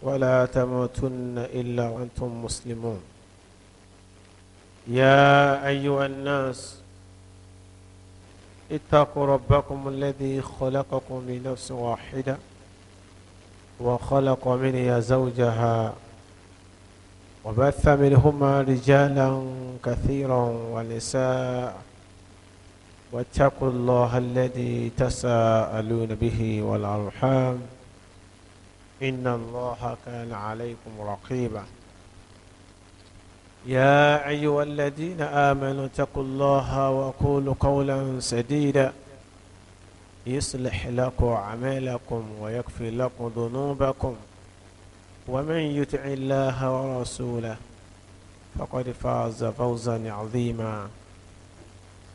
ولا تموتن إلا وأنتم مسلمون. يا أيها الناس اتقوا ربكم الذي خلقكم من نفس واحدة وخلق منها زوجها وبث منهما رجالا كثيرا ونساء واتقوا الله الذي تساءلون به والأرحام إن الله كان عليكم رقيبا. يا أيها الذين آمنوا اتقوا الله وقولوا قولا سديدا يصلح لكم أعمالكم ويغفر لكم ذنوبكم ومن يطع الله ورسوله فقد فاز فوزا عظيما.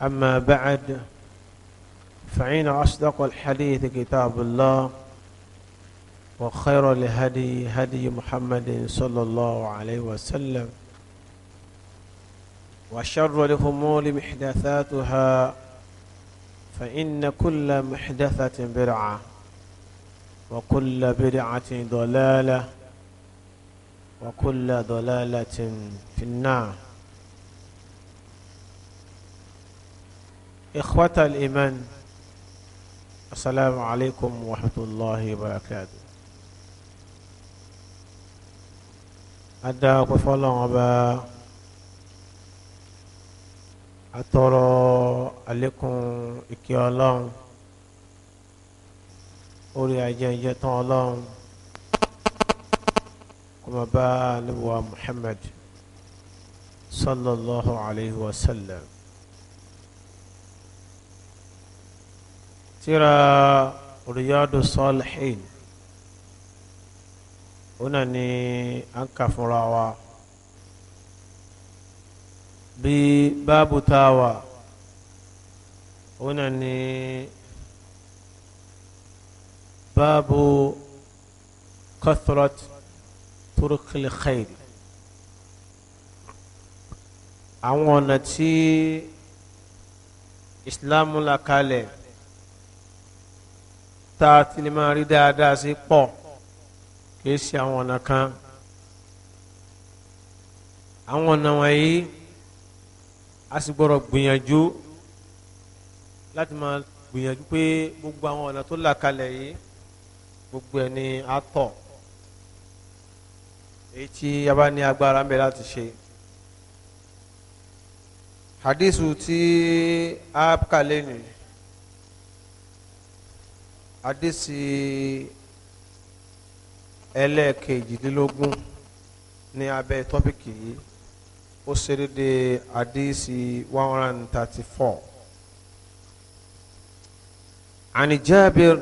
أما بعد فإن أصدق الحديث كتاب الله وخير الهدي هدي محمد صلى الله عليه وسلم وشر الأمور محدثاتها فإن كل محدثة بدعة وكل بدعة ضلالة وكل ضلالة في النار. إخوة الإيمان السلام عليكم ورحمة الله وبركاته. أدعى قفل الله atọrọ àlékún ìkẹ́ Ọlọ́run orí ajẹjẹ tán Ọlọ́run kó máa bá níbuwa Muhammad sallallahu alayhi wa sallam. Tírà Riyadu Salihin ọ̀nà ni à ń kà fúnra wa bí báàbù táwà ọ̀nà ni báàbù kathrat turukil khair, àwọn ọ̀nà tí Islam là kalẹ̀ tá a ti lè máa rí dáadáa sí pọ̀ kìí ṣe àwọn ọ̀nà kan. àwọn ọ̀nà wọ̀nyí a sì gbọ́dọ̀ gbìyànjú láti máa gbìyànjú pé gbogbo àwọn ọ̀nà tó là kalẹ̀ yìí gbogbo ẹ̀ ni a tọ̀ èyí tí a bá ní agbára ń bẹ láti ṣe. hadithu tí a kà lẹ́nu hadisi ẹlẹ́ẹ̀kejìdínlógún ní abẹ́ tọ́pìkì yìí ó ṣe dédé hadisi 134. عن جابر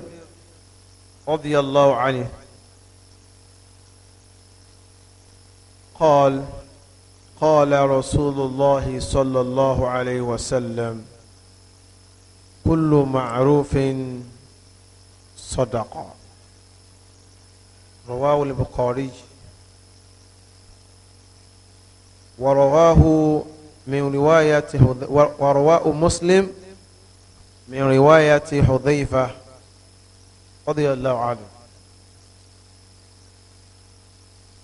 رضي الله عنه قال قال رسول الله صلى الله عليه وسلم كل معروف صدقة. رواه البخاري ورواه مسلم من رواية حذيفة رضي الله عنه.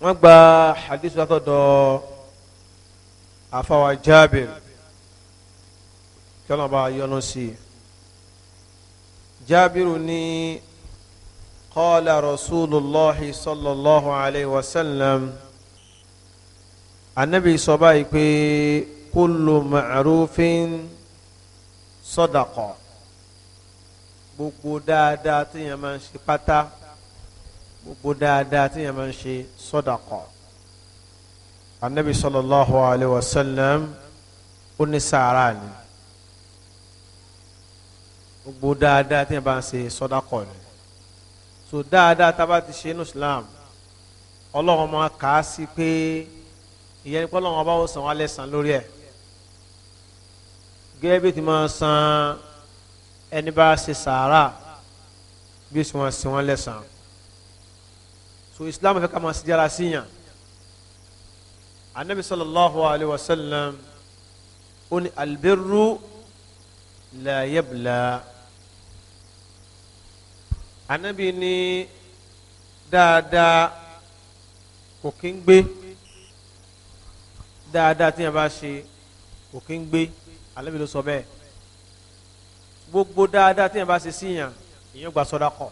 wọ́n gba hadith látọ̀dọ̀ àfàwà Jábìr kí wọ́n bá yọ́nú sí i. Jábìr ní qala rasulullahi sallallahu alayhi wa sallam, anabi sọ báyìí pé kullu ma'rufin sadaqa, gbogbo dáadáa tí yẹn máa ń ṣe pátá, gbogbo dáadáa tí yẹn máa ń ṣe sadaqa. anabi sallallahu alayhi wa sallam ó ní sàárà ni, gbogbo dáadáa tí yẹn bá ń ṣe sadaqa ni. so dáadáa tá a bá ti ṣe ní Islam Ọlọ́run máa kà á sí pé ìyẹn ní pọ́lọ́wọ́n bá wọ́n san wá lẹ́san lórí ẹ̀ gẹ́gẹ́ bí ti máa san ẹni bá ṣe sàárà bí wọ́n sin wọ́n lẹ́san. so Islam fẹ́ ká máa ṣe jára síyàn. anabi sallallahu alayhi wa sallam ó ní albirru la yabla. anabi ní dáadáa kò kí ń gbé dáadáa tí yẹn bá ṣe kò kí ń gbé Ànábì ló sọ bẹ́ẹ̀ gbogbo dáadáa tí yẹn bá ṣe síyàn èèyàn gba sàdákà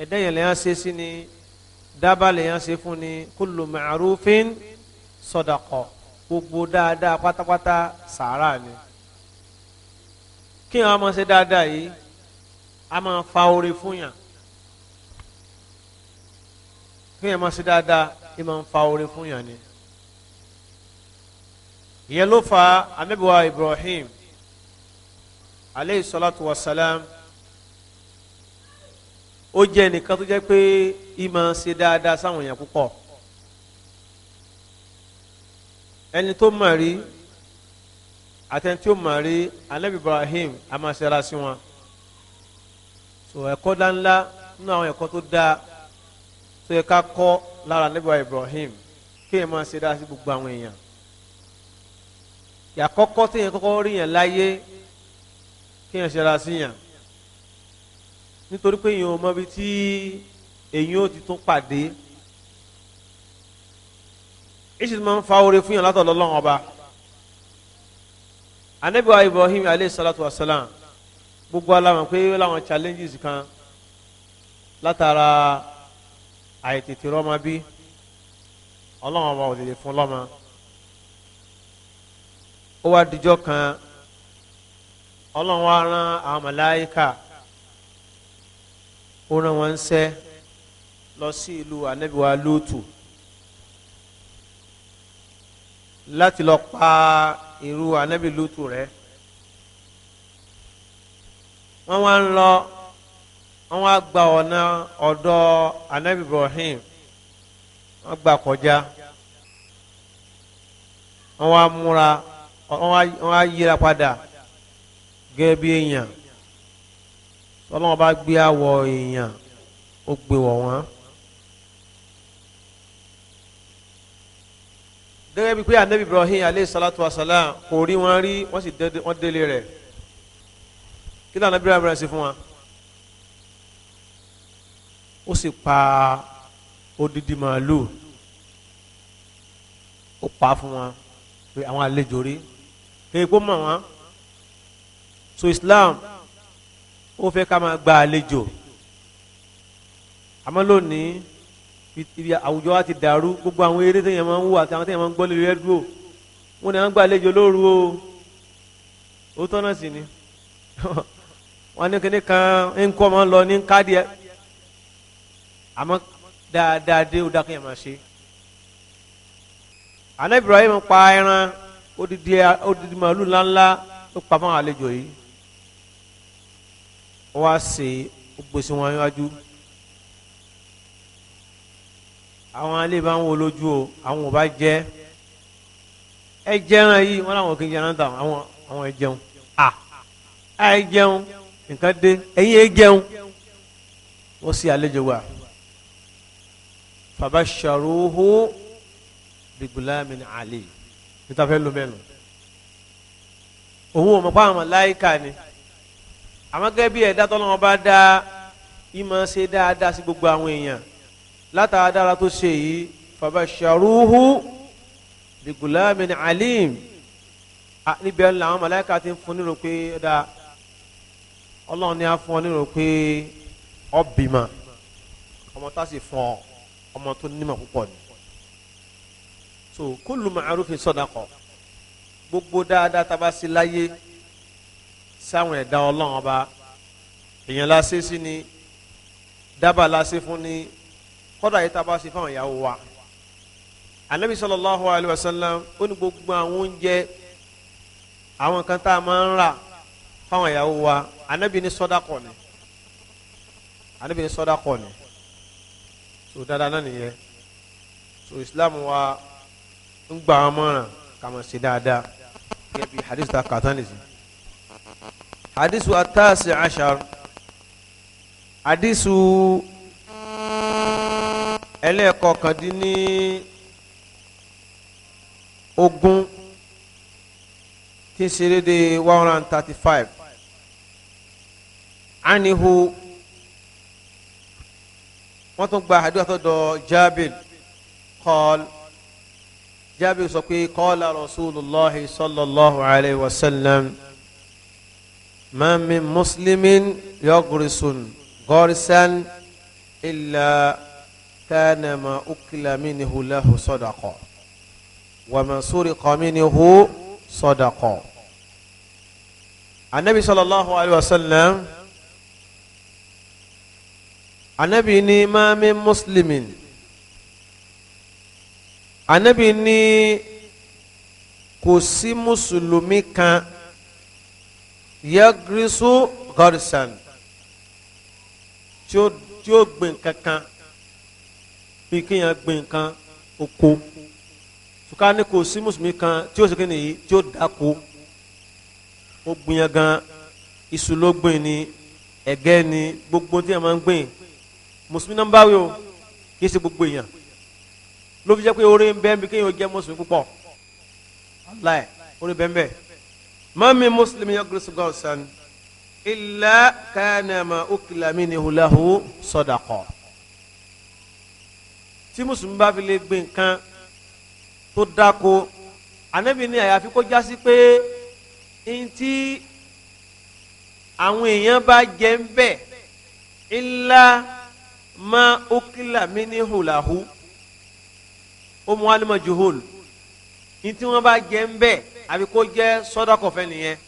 ẹ̀dá yẹn lè yàn ṣe sí ni dábàá lè yàn ṣe fún ni kullu ma'rufin sàdákà gbogbo dáadáa pátápátá sàárà ni kí wọn máa ṣe dáadáa yìí a máa fa oore fún yàn kí wọn máa ṣe dáadáa yìí máa fa oore fún yàn ni ìyẹn ló fa Ànábì wa Ibrahim aleyhi salatu wa salam ó jẹ́ ẹnìkan tó jẹ́ pé ìmọ̀ ṣe dáadáa sáwọn èèyàn púpọ̀ ẹni tó mọ̀ rí àtẹni tí ó mọ̀ rí Ànábì Ibrahim a máa ṣe ara sí wọn so ẹ̀kọ́ dáńlá nínú àwọn ẹ̀kọ́ tó dáa tó yẹ ká kọ́ lára Ànábì wa Ibrahim kí ẹ máa ṣe dáadáa sí gbogbo àwọn èèyàn ìyàkọ́kọ́ tí yẹn kọ́kọ́ rí yẹn láyé kí yẹn ṣe ara sí yẹn nítorí pé èèyàn ò mọ ibi tí èèyàn ò ti tún pàdé èsì tí máa ń fa oore fún yàn látọ̀dọ̀ Ọlọ́run ọba Ànábì wa Ibrahim aleyhi salatu wa salam gbogbo alamọ pé láwọn challenges kan látara àìtètè rọ́mọ bí Ọlọ́run ọba ò tètè fún lọ́mọ ó wá dijọ́ kan Ọlọ́run wa rán àwọn màláíkà ó rán wọn ṣẹ́ lọ sí ìlú Ànábì wa Lútù láti lọ pa ìrú Ànábì Lútù rẹ́ wọ́n wá ń lọ wọ́n wá gba ọ̀nà ọ̀dọ̀ Ànábì Ibrahim wọ́n gbà kọjá wọ́n wá múra wọ́n wá yíra padà gẹ́gẹ́ bí èèyàn Ọlọ́run bá gbé àwọ̀ èèyàn ó gbé wọ̀ wọ́n gẹ́gẹ́ bí pé Ànábì Ibrahim aleyhi salatu wa salam kò rí wọn rí wọ́n sì wọ́n délé rẹ̀ kí ló Ànábì Ibrahim ṣe fún wa ó sì pa odidi màálù ó pa fún wọn pé àwọn àlejò rí kéèkó mọ̀ wọ́n so Islam ó fẹ́ ká máa gba àlejò àmọ́ lónìí ibi àwùjọ wa ti dàrú gbogbo àwọn eré téèyàn máa ń wò àti àwọn téèyàn máa ń gbọ́ lórí rẹ́díò wọn ni wọ́n gba àlejò lóru o ó tọ́nà sí ni wọ́n ní kíní kan ń kọ́ máa ń lọ ní káàdì ẹ̀ àmọ́ dáadáa dé ó dákẹ́yàn máa ṣe Ànábì Ibrahim pa ẹran odidi màálù ńláńlá ó pa fún àlejò yìí ó wá ṣe ó gbèsè wọn níwájú àwọn alẹ́ bá ń wo lójú o àwọn ò bá jẹ ẹ jẹran yìí wọn làwọn kì í jẹran tàn àwọn ẹ jẹun ẹ jẹun nǹkan dé ẹ̀yin ẹ jẹun wọ́n sì àlejò wa fabasharuhu bigulamin ali níta fẹ́ ló mẹ́nu òun ò mọ̀ pé àwọn màláíkà ni àmọ́ gẹ́gẹ́ bí ẹ̀dá tọ́lọ́wọ́n bá dá ìmọ̀ ṣe dáadáa sí gbogbo àwọn èèyàn látara dára tó ṣe yìí fabasharuhu bigulamin alim níbẹ̀ làwọn màláíkà ti ń fún nírò pé ọ̀dà ọlọ́run ní á fún ọ nírò pé ọ bímọ ọmọ tá sì fún ọ ọmọ tó nímọ̀ púpọ̀ ni so kullu ma'rufin sadaqa gbogbo dáadáa tá a bá sí láyé sáwọn ẹ̀dá ọlọ́run ọba èèyàn la ṣe sí ni dábàá la ṣe fún ni kọ́dà yìí tá a bá ṣe fáwọn ìyàwó wa anabi sallallahu alayhi wa sallam ó ní gbogbo àwọn oúnjẹ àwọn kan tá a máa ń rà fáwọn ìyàwó wa anabi ní sadaqa ni anabi ní sadaqa ni so dáadáa náà nìyẹn so Islam wa ń gbà wọn mọ̀ràn ká máa ṣe dáadáa gẹ́gẹ́ bí hadith ta kàtán nìyí. حديث التاسع عشر حديث ẹlẹ́ẹ̀kọkàndínní ogún tí ń ṣe déédéé 135 عنه wọ́n tún gba hadith àtọ́dọ̀ Jabir قال جابر سقي قال رسول الله صلى الله عليه وسلم ما من مسلم يغرس غرسا إلا كان ما أكل منه له صدقة وما سرق منه صدقة. النبي صلى الله عليه وسلم النبي ní ما من مسلم النبي ní kò sí mùsùlùmí kan yagrisu gharsan tí ó gbìn kankan bí kéèyàn gbìn kan oko tuka ní kò sí mùsùlùmí kan tí ó sì kéèyàn yìí tí ó dáko ó gbìn gan iṣu ló gbìn ní ẹ̀gẹ́ ní gbogbo tí a máa ń gbìn mùsùlùmí náà ń báwí o kì í ṣe gbogbo èèyàn ló fi jẹ́ pé orí ń bẹ́ẹ̀ bí kéèyàn jẹ́ mùsùlùmí púpọ̀ aláì orí bẹ́ẹ̀ bẹ́ẹ̀ ma min muslimin yagrisu gharsan illa kana ma ukila minhu lahu sadaqa. Tí mùsùlùmí bá fi lè gbìn nǹkan tó dáko Ànábì ní àyàfi kó jásí pé ntí àwọn èèyàn bá jẹ ń bẹ illa ma ukila minhu lahu ó mú alima juhul ntí wọn bá jẹ ń bẹ àbí kó jẹ sọdọkọ fẹ nìyẹn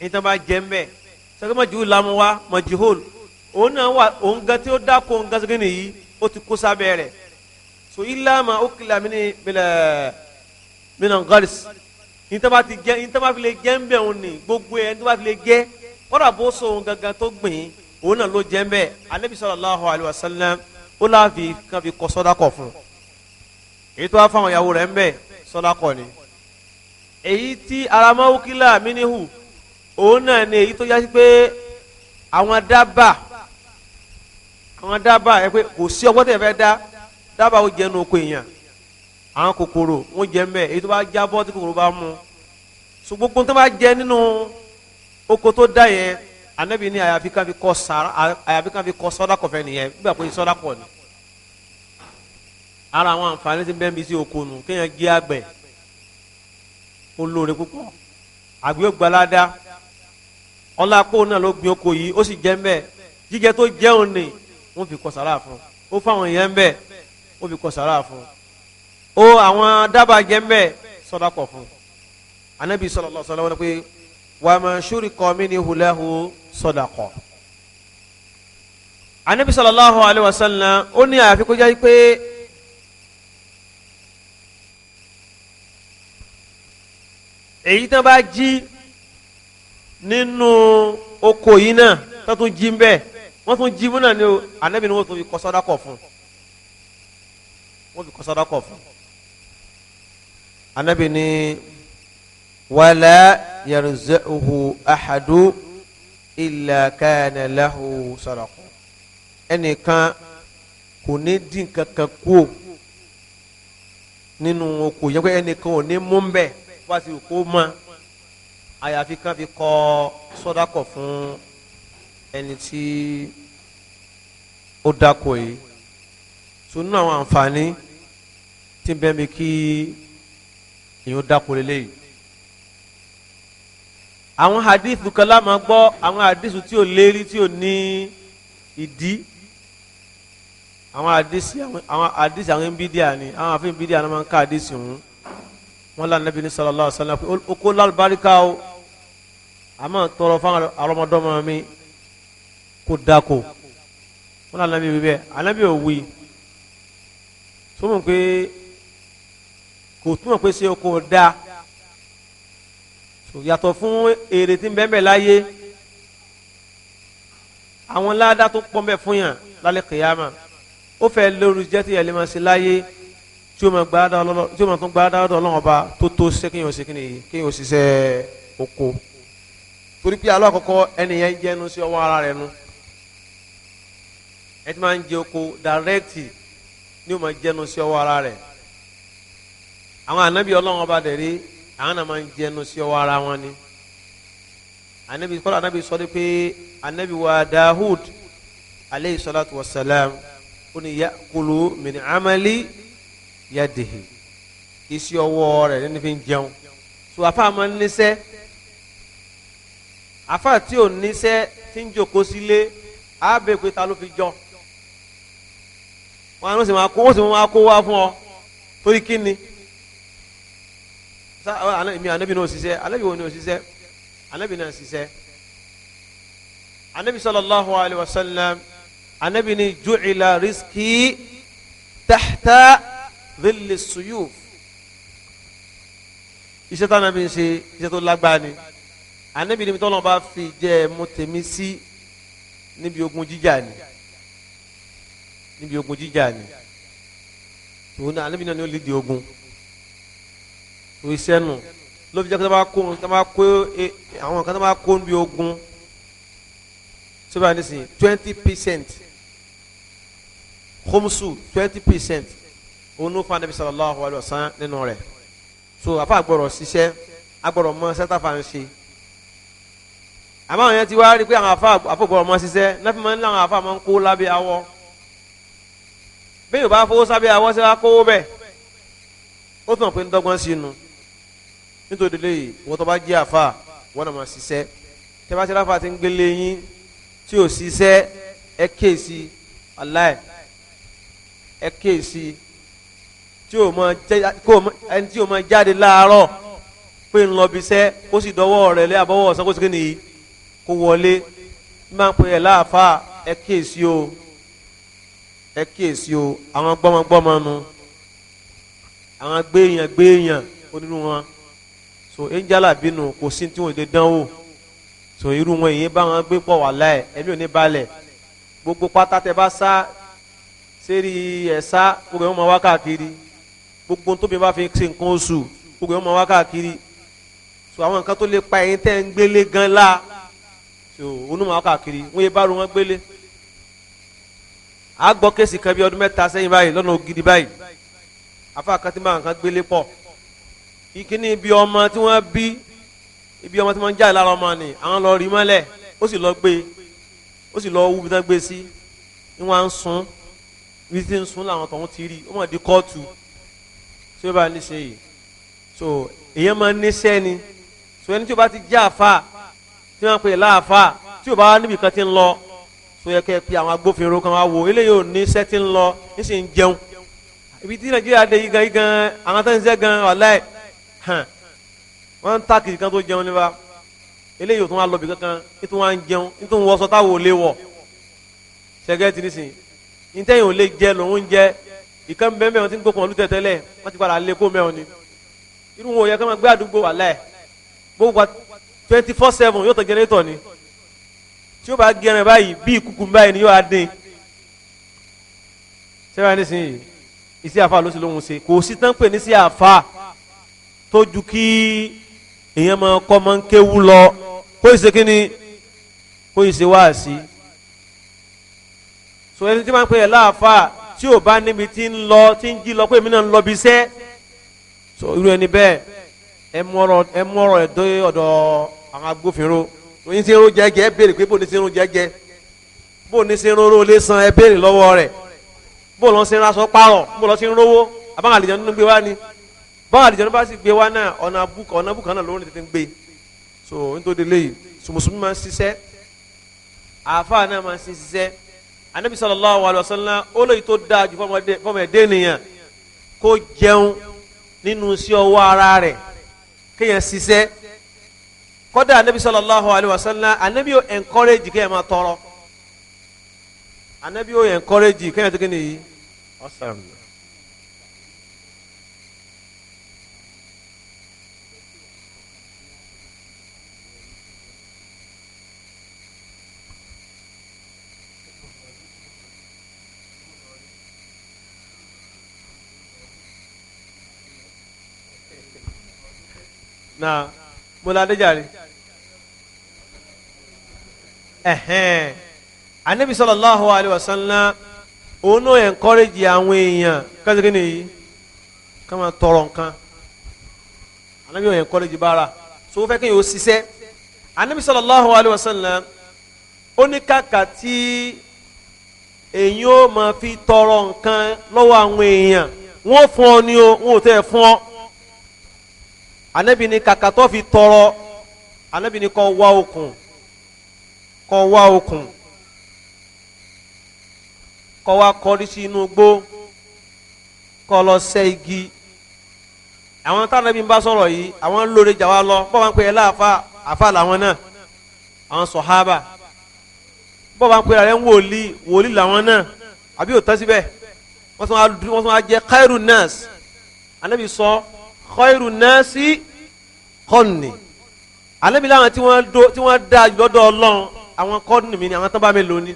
ntí bá jẹ ń bẹ sọgbọn majhul lamu wa majhul òun náà wà òun gan tí ó dáko òun gan sọgbọn nìyí ó ti kó sábẹ́ rẹ̀ so illa ma ukila mina gharis ntí bá ti jẹ ntí bá fi lè jẹ ń bẹ òun ni gbogbo ẹ ntí bá fi lè jẹ kódà bó so òun gangan tó gbìn òun náà ló jẹ ń bẹ Ànábì sallallahu alaihi wasallam ó láàfin kan fi kọ sọdọkọ fún un èyí tó wá fáwọn ìyàwó rẹ̀ ń bẹ sọdákọ ni èyí tí aramawukila minihu òun náà ni èyí tó yá sí pé àwọn dábà ẹ pé kò sí ọgbọ́n tẹ̀ fẹ́ dá dábà ó jẹnu oko èèyàn àwọn kòkòrò wọ́n jẹ ń bẹ èyí tó bá jábọ́ tí kòkòrò bá mú so gbogbo tó bá jẹ nínú oko tó dá yẹn Ànábì ní àyàfi kan fi kọ sọdákọ fẹ́ nìyẹn gbà pé sọdákọ ni ara àwọn àǹfààní tí ń bẹ́ẹ̀ bí sí oko nù kéèyàn gé àgbẹ̀ olóore púpọ̀ àgbẹ̀ ó gbalada ọlápò náà ló gbin oko yìí ó sì jẹ́ ń bẹ́ẹ̀ jíjẹ tó jẹun ni wọ́n fi kọ sàrà fún ó fáwọn èèyàn ń bẹ́ẹ̀ ó fi kọ sàrà fún ó àwọn dábàá jẹ́ ń bẹ́ẹ̀ sọ́dákọ̀ fún Ànábì sallallahu alaihi wasallam pé wa ma shuriqa minhu lahu sadaqa. Ànábì sallallahu alaihi wasallam ó ní àyàfi kó jẹ́ pé èyí tán bá jí nínú oko yìí náà tó tún jí ń bẹ wọ́n tún jí mú náà ni o Ànábì ni wọ́n tún fi kọ sàdákà fún wọ́n fi kọ sàdákà fún Ànábì ni wala yarzuhu ahadu illa kana lahu sadaqa ẹnìkan kò ní dín kankan kú nínú oko yẹn pé ẹnìkan ò ní mú ń bẹ wá sí kó mọ àyàfi kan fi kọ sọdákọ fún ẹni tí ó dáko yìí so nínú àwọn àǹfààní tí ń bẹ mi kí èèyàn dáko lélẹ́yìí àwọn hadith kan la máa gbọ́ àwọn hadith tí ò lérí tí ò ní ìdí àwọn hadith àwọn bídíà ni àwọn àfihàn bídíà náà máa ń ká hadith ọ̀hún wọn la Nabi sallallahu alaihi wasallam oko lálùbáríkà o àmọ́ tọrọ fún àrọmọdọ́mọ mi kó dáko wọn la Nabi wíwẹ Ànábì ò wí sọmọ pé kò túmọ̀ pé ṣe oko dá yàtọ̀ fún èrè tí ń bẹ́ẹ̀ bẹ́ẹ̀ láyé àwọn ládàá tó pọ̀ bẹ́ẹ̀ fún yàn lálẹ́ kìyàmà ó fẹ́ lórí jẹ́ tí yẹn lè máa ṣe láyé tí ó máa tún gbá dáadáa Ọlọ́run ọba tó ṣe kéèyàn ṣe kéèyàn ṣiṣẹ́ oko torí pé alọ́ àkọ́kọ́ ẹnìyẹn jẹ́nu sí ọwọ́ ara rẹ̀ nu ẹ ti máa ń jẹ oko dàrẹ́kìtì ní o máa jẹ́nu sí ọwọ́ ara rẹ̀ àwọn ànábì Ọlọ́run ọba dẹ̀ rí àwọn náà máa ń jẹnu sí ọwọ́ ara wọn ni anabi kọ́lá anabi sọ pé anabi wa Dahud aleyhi salatu wa salam ó ní ya'kulu min amali yadihi iṣẹ́ ọwọ́ rẹ̀ ní fi ń jẹun so afa máa ń níṣẹ́ afa tí ò níṣẹ́ tí ń jókòó sílé á bẹ pé ta ló fi jọ wọn àná sì máa kó wá fún ọ torí kí ni mi anabi náà ṣiṣẹ́ anabi wo ni ò ṣiṣẹ́ anabi náà ṣiṣẹ́ anabi sallallahu alayhi wa sallam anabi ni ju'ila rizqi tahta dhilli suyuf iṣẹ́ tí anabi ń ṣe iṣẹ́ tó lágbára ni anabi ni tọ́lọ́ bá fi jẹ́ mo tèmi sí níbi ogun jíjà ni níbi ogun jíjà ni tòun náà anabi náà ni ó lè di ogun tó iṣẹ́ nù ló fi jẹ́ kí wọ́n bá kó àwọn kan tó bá kó níbi ogun tó bá ní sìn 20% khumsu 20% òun ló fa anabi sallallahu alayhi wa sallam nínú rẹ̀ so afa agbọ̀rọ̀ ṣiṣẹ́ agbọ̀rọ̀ mọ sẹ́tàfà ń ṣe àmọ́ àwọn yẹn ti wá rí pé àwọn afa àfọ̀gbọ̀rọ̀ mọ ṣiṣẹ́ náà fi máa ń láwọn afa máa ń kó lábẹ́ awọ bí yóò bá fowó sábẹ́ awọ ṣe wá kówó bẹ́ẹ̀ ó tún pé ń dọ́gbọ́n sínú nítorí lẹ́yìn wọ́n tó bá jẹ́ afa wọ́n náà máa ṣiṣẹ́ tẹ́ bá ṣe láfa ti ń gbélé yín tí ò ṣiṣẹ́ ẹ kéèsì aláì ẹ kéèsì tí o mọ ẹni tí o mọ jáde láàárọ̀ pé ń lọ bisẹ́ ó sì dọwọ́ rẹ̀ lé àbọ̀wọ̀ ọ̀sán kó sì kéde yìí kó wọlé máa ń pè é láàfà ẹ kíyèsí o àwọn gbọ́mọgbọ́mọ nu àwọn gbéyàn onínú wọn so angela bínú kò sí tí wọn lè dánwò so irú wọn èyí bá wọn gbé pọ̀ wà láì ẹ̀mí ò ní balẹ̀ gbogbo pátá tẹ bá sá sérí ẹ̀sá gbogbo ẹ̀ wọ́n máa wá káàkiri gbogbo tóbi bá fi ṣe nǹkan oṣù gbogbo ẹ̀ wọ́n máa wá káàkiri so àwọn nǹkan tó lè pa ẹ̀yin tẹ́ ń gbélé gan la so onímọ̀ wá káàkiri wọ́n yé bá ru wọn gbélé a gbọ́ kéèsì kan bí ọdún mẹ́ta sẹ́yìn báyìí lọ́nà ògidì báyìí afa kan tí máa nǹkan gbélé pọ̀ ìkíní ibi ọmọ tí wọ́n bí ibi ọmọ tí wọ́n ń jáde lára ọmọ ni àwọn lọ rí mọ́lẹ̀ ó sì lọ gbé ó sì lọ wú bí wọ́n gbé sí ni wọ́n á ń sun bí tí ń sun làwọn tọ̀hún ti rí ó mọ̀ di kóòtù tí ó bá ní ṣe yìí so èèyàn máa ń níṣẹ́ ni so ẹni tí ó bá ti jẹ́ àfa tí wọ́n pè láàfa tí ó bá wá níbi kan ti ń lọ so yẹ kẹ́ pe àwọn agbófinró kan wá wo eléyìí ò ní iṣẹ́ ti ń lọ ní sì ń jẹun ibi tí Nàìjíríà dé yìí gan àwọn tó ń ṣiṣẹ́ gan wàláì wọ́n ń tàkìrì kan tó jẹun nípa eléyìí ò tún wá lọ bí kankan nítorí wọ́n á ń jẹun nítorí wọ́n sọ táwọn ò lè wọ̀ ṣẹ́gẹ́ ti nísìnyí nítorí ò lè jẹ lòun ń jẹ ìkan bẹ́ẹ̀ mẹ́wọ́n ti ń gbókun ọdún tẹ́tẹ́lẹ̀ wọ́n ti padà lé kó mẹ́wọ́n ni irú wọn ò yẹ kí wọ́n gbé àdúgbò wà láì gbogbo 24/7 yóò tọ jẹnẹrétọ̀ ni tí ó bá gẹrẹ báyìí bí ìkùkù báyìí ni yóò á dín sẹ́wọ́n nísìnyí iṣẹ́ àfa ló sì lóhun ṣe kò sí tán pè ní sí àfa tó ju kí èèyàn máa kọ́ máa ń kéwú lọ kó ìṣe kí ni kó ìṣe wáàsí so ẹni tí máa ń pè é láàfáà tí ò bá níbi tí ń lọ tí ń jí lọ pé èmi náà ń lọ bí iṣẹ́ so irú ẹni bẹ́ẹ̀ ẹ mú ọ̀rọ̀ ẹ̀ dé ọ̀dọ̀ àwọn agbófinró oyin tí ń ro jẹ́jẹ́ ẹ béèrè pé bó ní sí ń ro jẹ́jẹ́ bó ní sí ń ro lé san ẹ béèrè lọ́wọ́ rẹ̀ bó lọ́ sí ń raṣọ párọ̀ bó lọ́ sí ń rówó àbáwọn àlejò nínú gbé wá ni báwọn àlejò nínú bá sì gbé wá náà ọ̀nà bùkàn náà lórí tètè ń gbé so nítorí léyìí sùmùsùmù máa ń ṣiṣẹ́ àáfàá náà máa ń ṣiṣẹ́ anabi sallallahu alayhi wa sallam ó lóyún tó dáa ju fọmọ ẹdẹ nìyẹn kó jẹun nínú sí ọwọ́ ara rẹ̀ kéèyàn ṣiṣẹ́ kódà anabi sallallahu alayhi wa sallam anabi yóò encourage kéèyàn máa tọrọ anabi yóò encourage kéèyàn tó kéèyàn yìí ọsàn. na mola adejare anabi sallallahu alaihi wasallam ono encourage àwọn èèyàn kan se kini kan máa tọrọ nǹkan anabi o encourage bara so fẹ́ kin yo ṣiṣẹ́ anabi sallallahu alaihi wasallam ó ní kàkà tí èyí ó máa fi tọrọ nǹkan lọ́wọ́ àwọn èèyàn wọ́n fún ọ ní o wọn ò tẹ́ fún ọ. Ànábì ní kàkà tó fi tọrọ Ànábì ní kó wá okùn kó wá kọrí sí inú igbó kó lọ ṣẹ́ igi. Àwọn táwọn Ànábì ń bá sọ̀rọ̀ yìí àwọn lóore jà wá lọ bọ́ wọn pè é láàfà àfà làwọn náà àwọn sọ̀hábà bọ́ wọn pè é wòlíì làwọn náà àbí ò tán síbẹ̀ wọ́n tún wá jẹ́ khairu nas. Ànábì sọ khairu nasi qarni. Ànábì láwọn tí wọ́n dá lọ́dọ̀ Ọlọ́run àwọn kọ́ọ̀nù mi ni àwọn tán bá mi lò ní.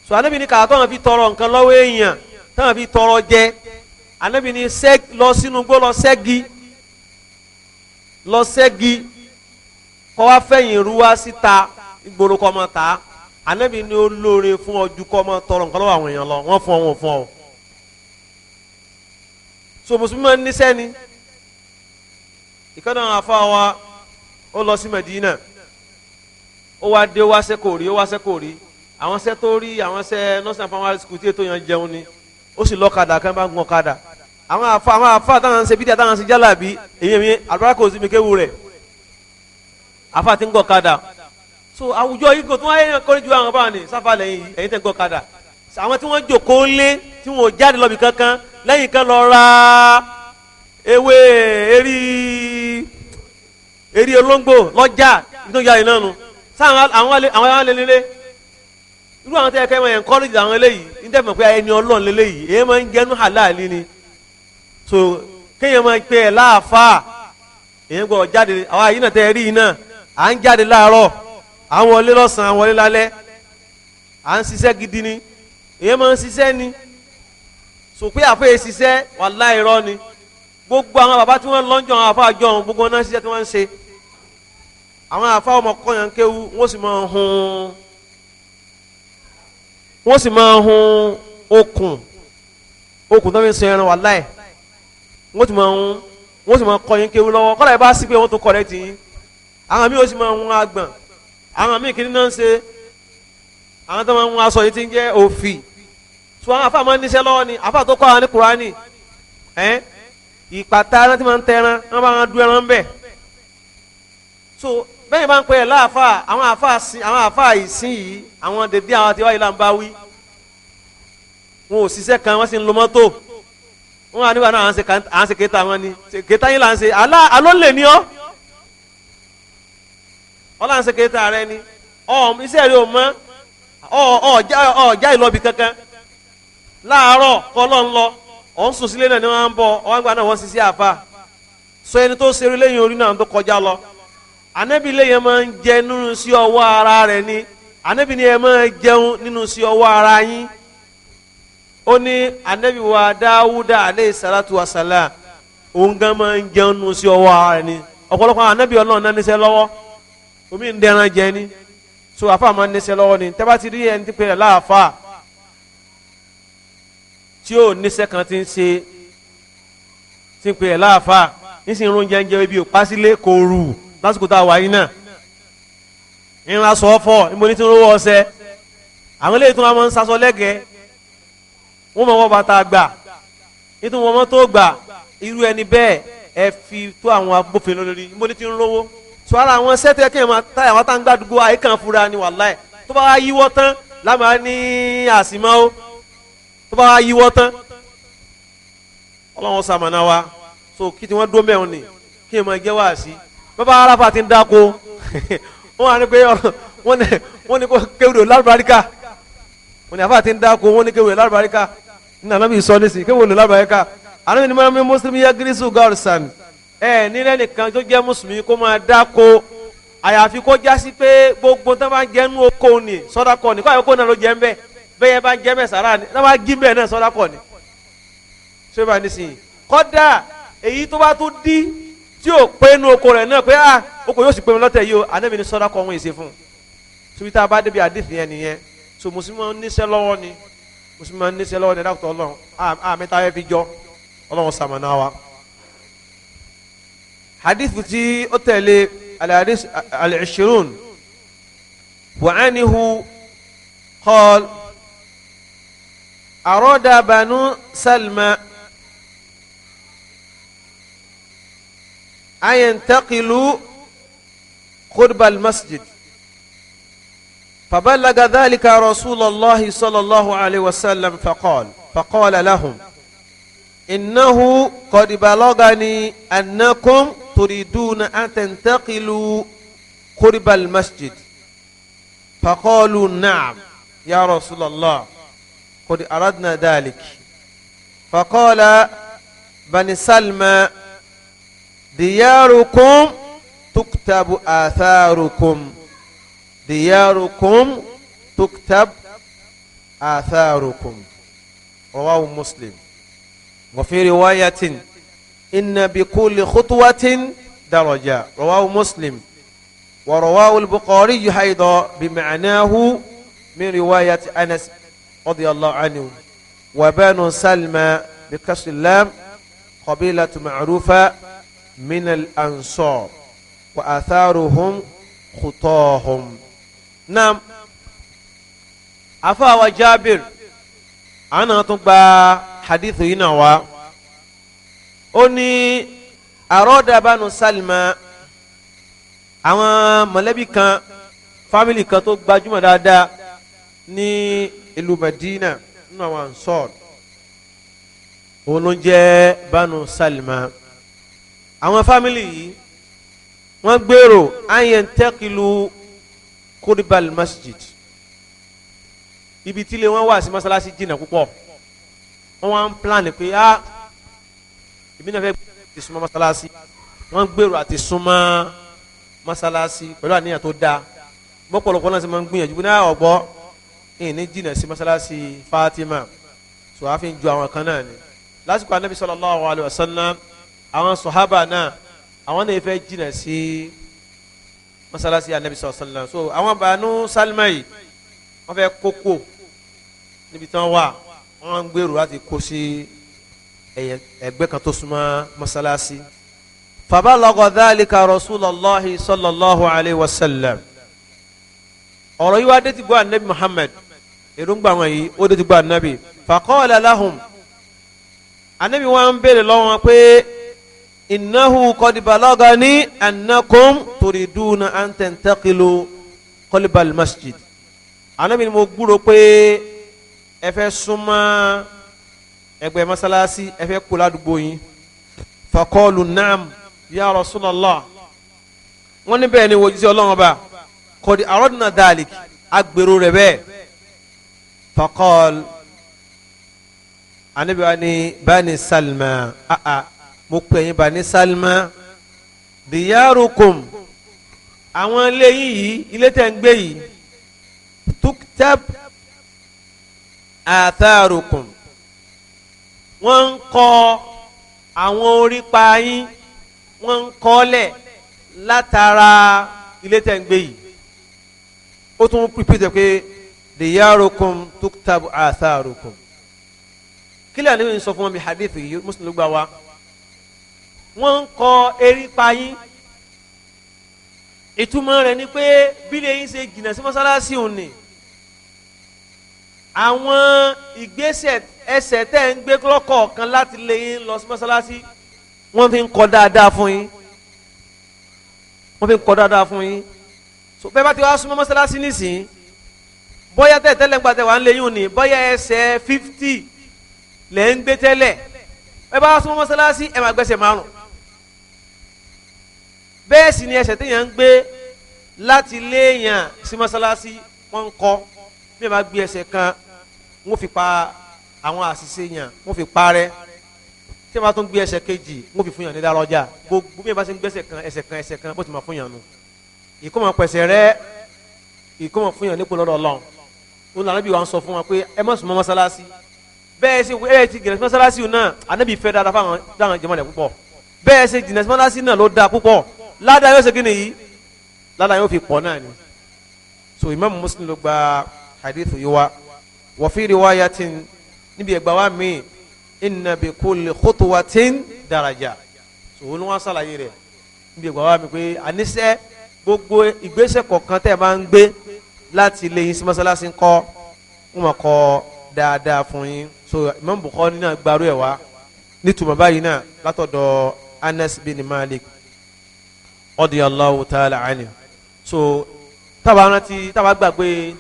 So Ànábì ní kàtọ́ wọn fi tọrọ nǹkan lọ́wọ́ èèyàn táwọn fi tọrọ jẹ. Ànábì ní lọ sínú gbó lọ ṣẹ́gi kọ́ wá fẹ̀yìn ru wá síta ìgboro kọ́ ọmọ ta. Ànábì ní ó lóore fún ọjọ́ kọ́ ọmọ tọrọ nǹkan lọ́wọ́ àwọn èèyàn lọ wọ́n fún ọ wọn fún ọ. So mùsùlùmí máa ń níṣẹ́ ni ìkànnì àwọn afa wa ó lọ sí Medina ó wá dé ó wá sẹ́kọ̀ọ́ rí àwọn sẹ́ tó rí àwọn sẹ́ nọ́ọ̀sì primary school tí ètò yẹn jẹun ni ó sì lọ́kadà kan bá ń gun ọ̀kadà àwọn afa táwọn ṣe bídíà táwọn ṣe jálàbí èyí àlùbáríkà òsì mi kéwu rẹ̀ afa ti ń gọ̀ ọ̀kadà so àwùjọ yìí kò tún wáyé kọ́rí ju àwọn báwọn ni sáfà lẹ́yìn ẹ̀yìn tẹ̀ ń gọ̀ ọ̀kadà àwọn tí wọ́n jòkó lé tí wọ́n jáde lọ́bì kankan lẹ́yìn kan lọ ra ewé eri olóńgbò lọ́jà nítorí yàrá iná nu sáwọn àwọn lélẹ́lẹ́ irú àwọn tẹ́lẹ̀ kẹ́mọ̀ encourage àwọn eléyìí ní tẹ́lẹ̀ pé ẹni Ọlọ́run lélẹ́yìí èyí máa ń gẹnu halali ni so kéèyàn máa pè é láàfáà èyí gbọ́ jáde àwọn àyínà tẹ́ rí iná à ń jáde láàárọ̀ à ń wọlé lọ́sàn-án à ń wọlé lálẹ́ à ń ṣiṣẹ́ gidi ni èyí máa ń ṣiṣẹ́ ni so pé àfẹ́ ṣiṣẹ́ wàláhì irọ́ ni gbogbo àwọn bàbá tí wọ́n lọ́njọ́ àwọn àfa àjọ ọ̀hún gbogbo náà ṣiṣẹ́ tí wọ́n ń ṣe àwọn àfa ọmọ kọ́yàn kéwu wọ́n sì máa hun okùn tó fi ń sọ ẹran wàláhì wọ́n sì máa kọ́yàn kéwu lọ́wọ́ kọ́lá ìbá sí pé wọ́n tó kọ̀rẹ́ tì yín àwọn míì ó sì máa hun agbọ̀n àwọn míì kìíní náà ń ṣe àwọn tó máa hun aṣọ yìí ti ń jẹ́ òfì so àwọn àfa máa ń níṣẹ́ lọ́wọ́ ni àfa tó kọ́ àwọn ní Kùránì ìpàtà ẹran tí máa ń tẹ ẹran wọn bá wọn du ẹran bẹ́ẹ̀ so bẹ́ẹ̀ bá ń pè é láàfà àwọn àfà ìsìn yìí àwọn dèdè àwọn àti wáyé là ń bá wí wọn ò ṣiṣẹ́ kan wọ́n sì ń lo mọ́tò wọn wà nígbà náà à ń ṣe kéta wọn ni kéta yín là ń ṣe aló lè ní ọ́ ọ́ là ń ṣe kéta rẹ ni iṣẹ́ rẹ ò mọ́ ọ̀já ìlọ́bì kankan láàárọ̀ kọ́ lọ́n lọ ọ̀n sùn sílé náà ni wọ́n ń bọ̀ ọ̀wọ́n gba náà wọ́n ṣiṣẹ́ àfa sọ ẹni tó ṣeré lẹ́yìn orí náà tó kọjá lọ Ànábì lẹ́yìn máa ń jẹ nínú sí ọwọ́ ara rẹ̀ ni Ànábì ni ẹ máa jẹun nínú sí ọwọ́ ara yín ó ní Ànábì wa Dáwúdà aleyhi salatu wa salam òun gan máa ń jẹun nínú sí ọwọ́ ara rẹ̀ ni ọ̀pọ̀lọpọ̀ Ànábì Ọlọ́run náà níṣẹ́ lọ́wọ́ omi ń dẹran jẹ ni so àfa máa ń níṣẹ́ lọ́wọ́ ni tẹ́ bá ti rí ẹni tí pè é láàfà tí ó níṣẹ́ kan ti ń ṣe tí ń pè é láàfà níṣẹ́ irun jẹ́njẹ́ ibi òpásílẹ̀ kò rù lásìkò tá a wà yìí náà ìrìn aṣọ ọ̀fọ̀ níbo ní tí ń rówó ọṣẹ àwọn eléyìí tó máa ń sasọ lẹ́gẹ̀ẹ́ wọ́n mọ̀ wọ́n bàtà gbà nítorí wọn mọ́ tó gbà irú ẹni bẹ́ẹ̀ ẹ fi tó àwọn agbófinró lórí níbo ní tí ń rówó sọ ara àwọn sẹ́tẹ̀ kí ẹ̀ máa táyà wọ́n tá ń gbàdúgbò àyíkàn fúra ni wàláì tó bá yíwọ́ tán lámàá ní àsìmọ́ ó tó bá yíwọ́ tán ọlọ́run sàmànà wa so kí tí wọ́n dó mẹ́rin ni kí ẹ máa jẹ́ wá sí bàbá aráfà ti ń dáko wọ́n wà ní pé wọ́n ní kó kéwìrì lálùbáríkà wọ́n ní àfà ti ń dáko wọ́n ní kéwìrì lálùbáríkà nínú àná mi sọ nísìnyí kéwìrì lálùbáríkà àná mi ní mọ́ mùsùlùmí yẹ gírísù gọ́ọ̀rùsàn nílẹ̀ nìkan tó jẹ́ mùsùlùmí kó máa dáko àyàfi kó jásí pé gbogbo tó bá jẹ́ nú oko ni sọ́dákọ̀ ni kó àyọkó náà ló jẹ́ ń bẹ́ẹ̀ bẹ́ẹ̀ bá jẹ́ bẹ́ẹ̀ sàrà ni náà bá jí bẹ́ẹ̀ náà sọ́dákọ̀ ni ṣé bá nísìnyí kọ́dà èyí tó bá tó dí tí ò pé inú oko rẹ̀ náà pé oko yóò sì pé mi lọ́tẹ̀ yìí o ànábì ní sọ́dákọ̀ wọn èsè fún un tóbi tá a bá débi àdìsí yẹn nìyẹn so mùsùlùmí níṣẹ́ lọ́wọ́ ni mùsùlùmí níṣẹ́ lọ́wọ́ ni dákùtà ọlọ́run àmẹ́ta ẹ̀ fi jọ ọlọ́run sàmànà wa. hadith tí ó tẹ̀lé al-hadith al-'ishrun wa anhu qala أراد بنو سلمى أن ينتقلوا قرب المسجد فبلغ ذلك رسول الله صلى الله عليه وسلم فقال لهم إنه قد بلغني أنكم تريدون أن تنتقلوا قرب المسجد فقالوا نعم يا رسول الله قد أردنا ذلك فقال بني سلمى دياركم تكتب آثاركم دياركم تكتب آثاركم رواه مسلم وفي رواية إن بكل خطوة درجة رواه مسلم ورواه البخاري أيضا بمعناه من رواية أنس رضي الله عنه وبنو سلمى بكسر اللام قبيلة معروفة من الأنصار وآثارهم خطاهم. نعم أفا وجابر أنا تبع حديث هنا أني أراد بنو سلمى àwọn mọ̀lẹ́bí kan fámìlì kan tó gbajúmọ̀ dáadáa ní ìlú Medina nínú àwọn Ansar òun ló ń jẹ́ Banu Salma. àwọn fámìlì yìí wọ́n gbèrò ayen tẹ́kìlú kórìbal masjid ibi tí ilé wọn wà sí masalasi jìnnà púpọ̀ wọ́n wá ń plan pé ibi náà fẹ́ ti súnmọ́ masalasi wọ́n gbèrò àti súnmọ́ masalasi pẹ̀lú àníyàn tó dáa mọ́pọ̀lọpọ̀ náà sì máa ń gbìyànjú bí náà ọ̀gbọ́ ní jìnnà sí masalasi Fatima so a fi ń ju àwọn kan náà ni lásìkò anabi sallallahu alayhi wa sallam àwọn sọ̀hábà náà àwọn náà fẹ́ jìnnà sí masalasi anabi sallallahu alayhi wa sallam so àwọn Banu Salma yìí wọ́n fẹ́ kókó níbi tí wọ́n wà wọ́n ń gbèrò láti kó sí ẹgbẹ́ kan tó súnmọ́ masalasi. فبلغ ذلك رسول الله صلى الله عليه وسلم ọ̀rọ̀ yìí wá dé ti gbọ́ anabi Muhammad èròǹgbà wọn yìí ó dé ti gbọ́ anabi فقال لهم anabi wọn béèrè lọ́wọ́ pé إنه قد بلغني أنكم تريدون أن تنتقلوا قرب المسجد anabi ni mo gbúrò pé ẹ fẹ́ súnmọ́ ẹgbẹ́ masalasi ẹ fẹ́ kó ládùúgbò yín فقالوا نعم ya Rasulallah wọ́n ní bẹ́ẹ̀ ni wò jíṣẹ́ Ọlọ́run ọba kọ̀dí aradna dhalik agbèrò rẹ̀ bẹ́ẹ̀ faqal anabi wa ni Bani Salma mo pè yín Bani Salma diyarukum àwọn ilé yìí ilé tẹ̀ ń gbé yìí tuktab atharukum wọ́n ń kọ àwọn orípa yín wọ́n ń kọ́lẹ̀ látara ilé tẹ̀ ń gbé yìí ó tún pípé pé diyarukum tuktabu atharukum kílẹ̀ àníbi sọ fún wọn bí hadith yìí Muslim ló gbà wá wọ́n ń kọ erípa yín ìtumọ̀ rẹ̀ ni pé bílẹ̀ yín ṣe jìnnà sí mọ́sálásí òun ni àwọn ìgbésẹ̀ ẹsẹ̀ tẹ̀ ń gbé lọ́kọ̀ọ̀kan láti lé yín lọ sí mọ́sálásí wọ́n fi ń kọ́ dáadáa fún yín wọ́n fi ń kọ́ dáadáa fún yín so bẹ́ẹ̀ bá ti wá súnmọ́ mọ́sálásí nísìnyí bóyá tẹ́lẹ̀ ń gbàtẹ́ wà ń lé yín ni bóyá ẹsẹ̀ 50 lẹ́ ń gbé tẹ́lẹ̀ bẹ́ẹ̀ bá wá súnmọ́ mọ́sálásí ẹ̀ máa gbẹ́sẹ̀ 5 bẹ́ẹ̀ sì ni ẹsẹ̀ téèyàn ń gbé láti léèyàn sí mọ́sálásí wọ́n ń kọ́ bí ẹ máa gbé ẹsẹ̀ kan wọ́n fi pa àwọn àṣìṣe yàn wọ́n fi parẹ́ tí a bá tún gbé ẹsẹ̀ kejì wọ́n fi fún yàn ní dárọ́jà gbogbo bí ẹ bá ṣe ń gbẹ́sẹ̀ kan ẹsẹ̀ kan bó ti máa fún yàn nù ìkómọ pẹ̀sẹ̀ rẹ ìkómọ fún yàn nípò lọ́dọ̀ Ọlọ́run ó lànà bí wàá sọ fún wa pé ẹ má súnmọ́ mọ́sálásí bẹ́ẹ̀ ṣe ẹ ti jìnnà sí mọ́sálásí náà ànábì fẹ́ dáadáa fáwọn dáhùn jẹ́mọ̀lẹ̀ púpọ̀ bẹ́ẹ̀ ṣe jìnnà sí mọ́sálásí náà ló dáa púpọ̀ ládàá yóò ṣe kí nìyí ládàá yóò fi pọ̀ náà ni so Imam Muslim ló gba hadith yìí wa fi riwayatin níbi ẹgbàá wa míì inna bi kulli khutuwatin daraja so wọn wá ṣàlàyé rẹ̀ níbi ẹgbàá wa míì pé àníṣe gbogbo ìgbésẹ̀ kọ̀ọ̀kan tẹ́ ẹ máa ń gbé láti ilé yín sí mọ́sálásí ń kọ́ wọn máa kọ dáadáa fún yín. So Imam Bukhari náà gbarú ẹ̀ wá nítumọ̀ báyìí náà látọ̀dọ̀ Anas bin Malik radiyallahu ta'ala anhu. So táwa rántí táwa gbàgbé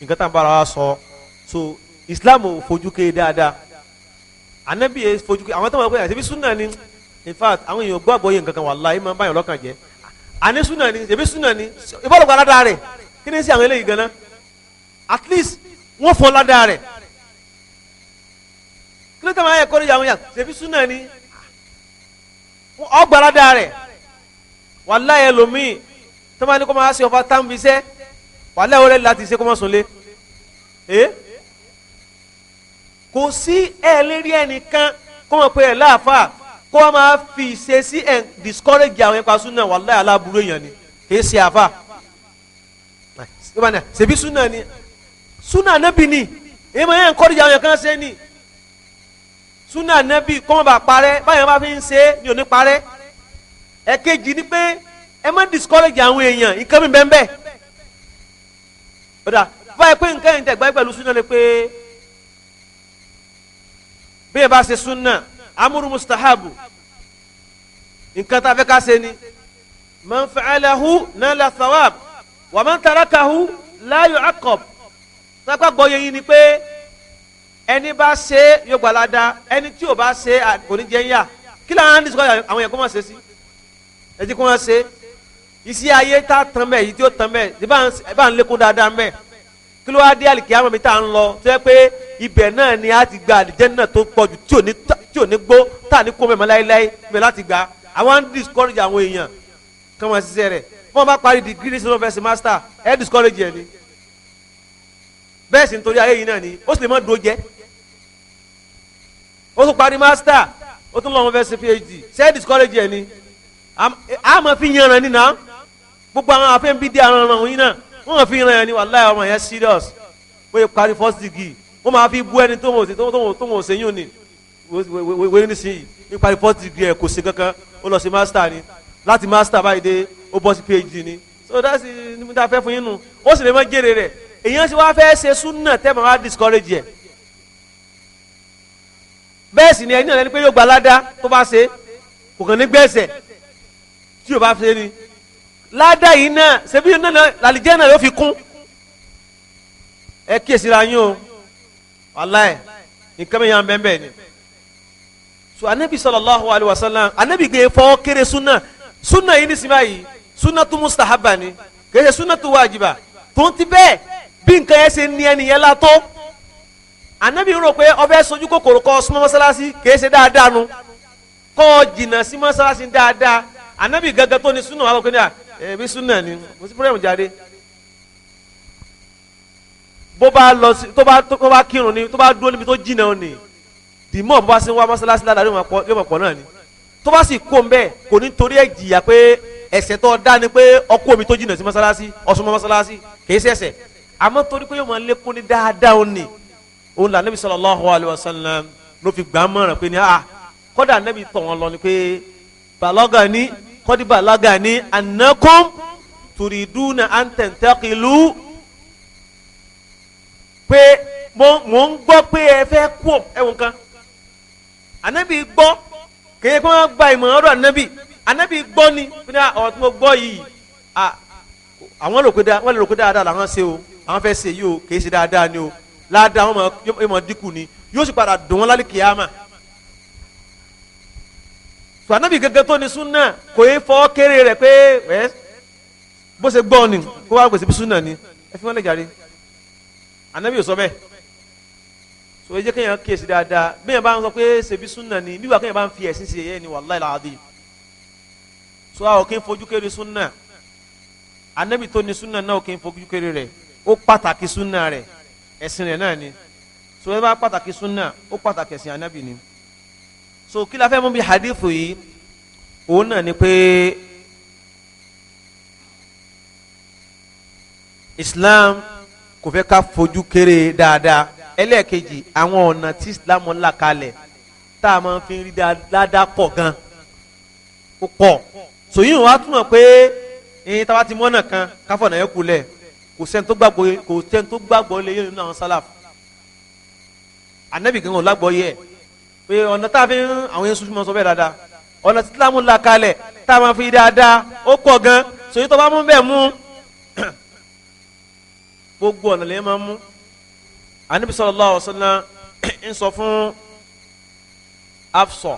nǹkan tá à ń bára wa sọ so Islam ò fojú ké dáadáa anabi yẹ fojú ké àwọn tó wà pé àti bí sunna ni in fact àwọn èèyàn gbọ́ àgbọ́yé nǹkan kan wallahi máa ń báyọ̀ lọ́kàn jẹ́ àní sunna ni ṣèbí sunna ni ìbọ̀lùkọ́ aládàá rẹ̀ kí ni sí àwọn eléyìí gan-an at least wọ́n fọ́ ládàá rẹ̀ kí ló tẹ́ máa yẹ kọ́ lóye àwọn yà ṣèbí sunna ni ọgbà ládàá rẹ̀ wallahi ẹlòmíì tó máa ní kó máa ṣe ọba táwọn iṣẹ́ wallahi ọ̀rẹ́ láti ṣe kó máa sùn lé kò sí ẹ lérí ẹnìkan kó máa pe ẹ láàfà kó wá máa fi ṣe sí ẹ discourage àwọn ẹ̀ka súnà wallahi aláburú èèyàn ni kì í ṣe àfà ṣèbí súnà ni súnà nẹ́bì ni èyí máa ń encourage àwọn ẹ̀ka ṣe ni súnà nẹ́bì kó má bàa parẹ́ báyọ̀ bá fi ń ṣe é ní òní parẹ́ ẹ̀kejì ni pé ẹ má discourage àwọn èèyàn nǹkan mi bẹ́ẹ̀ bẹ́ẹ̀ ọ̀dà báyìí pé nǹkan yìí tẹ̀gbá pẹ̀lú súnà lè pé bí ẹ bá ṣe súnà amúrú mustahabu nǹkan tá a fẹ́ ká ṣe ni man fa'alahu nala thawab wa man tarakahu la yu'aqqab sápá gbọ́ yẹn ni pé ẹni bá ṣe yóò gbalada ẹni tí ò bá ṣe kò ní jẹ́ ń yà kí lóun á ní sọ́kọ́ àwọn yẹn kó má ṣe sí ẹ ti kó má ṣe iṣẹ́ ayé tá a tán mẹ́ yìí tí ó tán mẹ́ ẹ bá ń lékún dáadáa mẹ́ kí ló wá dé àlìkíyàmọ̀ mi tá à ń lọ tó yẹ pé ibẹ̀ náà ni a ti gba àlìjẹ́nnà tó pọ̀jù tí ò ní gbó tá à ní kó mẹ́mọ́ láéláé bẹ́ẹ̀ láti gba àwọn ń discourage àwọn èèyàn kí wọ́n ṣiṣẹ́ rẹ̀ wọ́n bá parí degree ní sinimá fẹ́ẹ́ master ẹ̀ discourage ẹ̀ ni bẹ́ẹ̀ sì nítorí ayé yìí náà ni ó sì lè má dúró jẹ́ ó tún parí master ó tún lọ́wọ́ fẹ́ẹ́ ṣe PhD ṣe ẹ̀ discourage ẹ̀ ni a máa fi yanran nínà gbogbo àwọn afẹ́ ń bí dé àwọn ọ̀ràn yìí náà wọ́n máa fi yanran yẹn ni wàláhì ọmọ yẹn serious bóyá parí first degree wọ́n máa fi bú ẹni tó mọ̀ ṣe yún ni wẹ́ẹ́ nísìnyí ní parí first degree ẹ̀ kò ṣe kankan ó lọ sí master ni láti master báyìí dé ó bọ́ sí PhD ni so that's ní ta fẹ́ fún yín nu ó sì lè má jèrè rẹ̀ èyàn sì wá fẹ́ ṣe súnà tẹ́ mọ̀ wá discourage ẹ̀ bẹ́ẹ̀ sì ni ẹni náà lẹ́ni pé yóò gba ládá tó bá ṣe kò kàn ní gbẹ̀sẹ̀ tí yóò bá ṣe ni ládá yìí náà ṣebí náà làlìjẹ́ náà yóò fi kún ẹ kíyèsí ra yín o wàláì nǹkan mi yàn bẹ́ẹ̀ bẹ́ẹ̀ ni so anabi sallallahu alayhi wa sallam anabi gbé fọwọ́ kéré súnà súnà yìí ní sinmi yìí súnà tó mustahaba ni kèsè súnà tó wájiba tó ń ti bẹ́ẹ̀ bí nǹkan yẹn ṣe ní ẹni yẹn la tó anabi rò pé ọbẹ̀ sojú kòkòrò kọ́ súnmọ́ mọ́sálásí kèsè dáadáa nu kọ́ jìnnà sí mọ́sálásí dáadáa anabi gẹ́gẹ́ tó ní súnà wà lóko ní à ẹ̀ẹ́bí súnà ni mo sì pírẹ́mù jáde bó bá lọ sí tó bá kírun ni tó bá dúró níbi tó jìnnà ni dìmọ̀ bó bá sí wá mọ́sálásí ládàá yóò máa pọ̀ náà ni tó bá sì kó ń bẹ́ẹ̀ kò ní torí ẹ̀ jìyà pé ẹ̀ṣẹ̀ tó dá ni pé ọkọ mi tó jìnnà sí mọ́sálásí ọ̀sùnmọ́ mọ́sálásí kì í ṣẹ̀ṣẹ̀ àmọ́ torí pé yóò máa lékún ní dáadáa ó ní òun là Nabi sallallahu alayhi wa sallam ló fi gbà mọ̀ràn pé ní kọ́dà Nabi tọ̀ wọn lọ ni pé balagani kọ́dí balagani annakum turiduna an tantaqilu pé mo ń gbọ́ pé ẹ fẹ́ kú ẹ̀wọ̀n kan Ànábì gbọ́ kéye kó wọn gba ìmọ̀ ọ̀rọ̀ Ànábì gbọ́ ni pé ọ̀rọ̀ tí mo gbọ́ yìí àwọn wọ́n lè rò pé dáadáa làwọn ṣe o àwọn fẹ́ ṣe yìí o kì í ṣe dáadáa ni o ládàá wọn mọ̀ dínkù ni yóò sì padà dùn wọn lálẹ́ kìyàmà tó Ànábì gẹ́gẹ́ tó ní súnà kò yẹ fọ́ kéré rẹ̀ pé bó ṣe gbọ́ ni kó wá gbèsè bí súnà ni ẹ fi wọn lè jàre Ànábì ò sọ bẹ́ẹ̀ so ẹ jẹ́ kéèyàn kíyèsí dáadáa bí yẹn bá ń sọ pé ṣèbí súnà ni nígbà kéèyàn bá ń fi ẹ̀sìn ṣe yẹ ni wàláhì al-azim so àwọn kì í fojú kéré súnà Ànábì tó ní súnà náà kì í fojú kéré rẹ̀ ó pàtàkì súnà rẹ̀ ẹ̀sìn rẹ̀ náà ni so ẹ bá pàtàkì súnà ó pàtàkì ẹ̀sìn Ànábì ni so kí la fẹ́ mú bí hadithu yìí òun náà ni pé Islam kò fẹ́ ká fojú kéré dáadáa ẹlẹ́ẹ̀kejì àwọn ọ̀nà tí Islam là kalẹ̀ tá a máa fi rí dáadáa pọ̀ gan ó pọ̀ so yìí wọ́n á túmọ̀ pé ẹ̀yin táwa ti mọ́nà kan káfọ̀nà yẹn kulẹ̀ kò sẹ́ni tó gbàgbọ́ lé yẹn nínú àwọn sálàf anabi gan ò lágbọ́ yẹ pé ọ̀nà tá a fi àwọn yẹn sùn mọ́ sọ bẹ́ẹ̀ dáadáa ọ̀nà tí Islam là kalẹ̀ tá a máa fi dáadáa ó pọ̀ gan sòyí tó bá mú bẹ́ẹ̀ mú gbogbo ọ̀nà lè máa mú anabi sallallahu alaihi wasallam ń sọ fún Afsa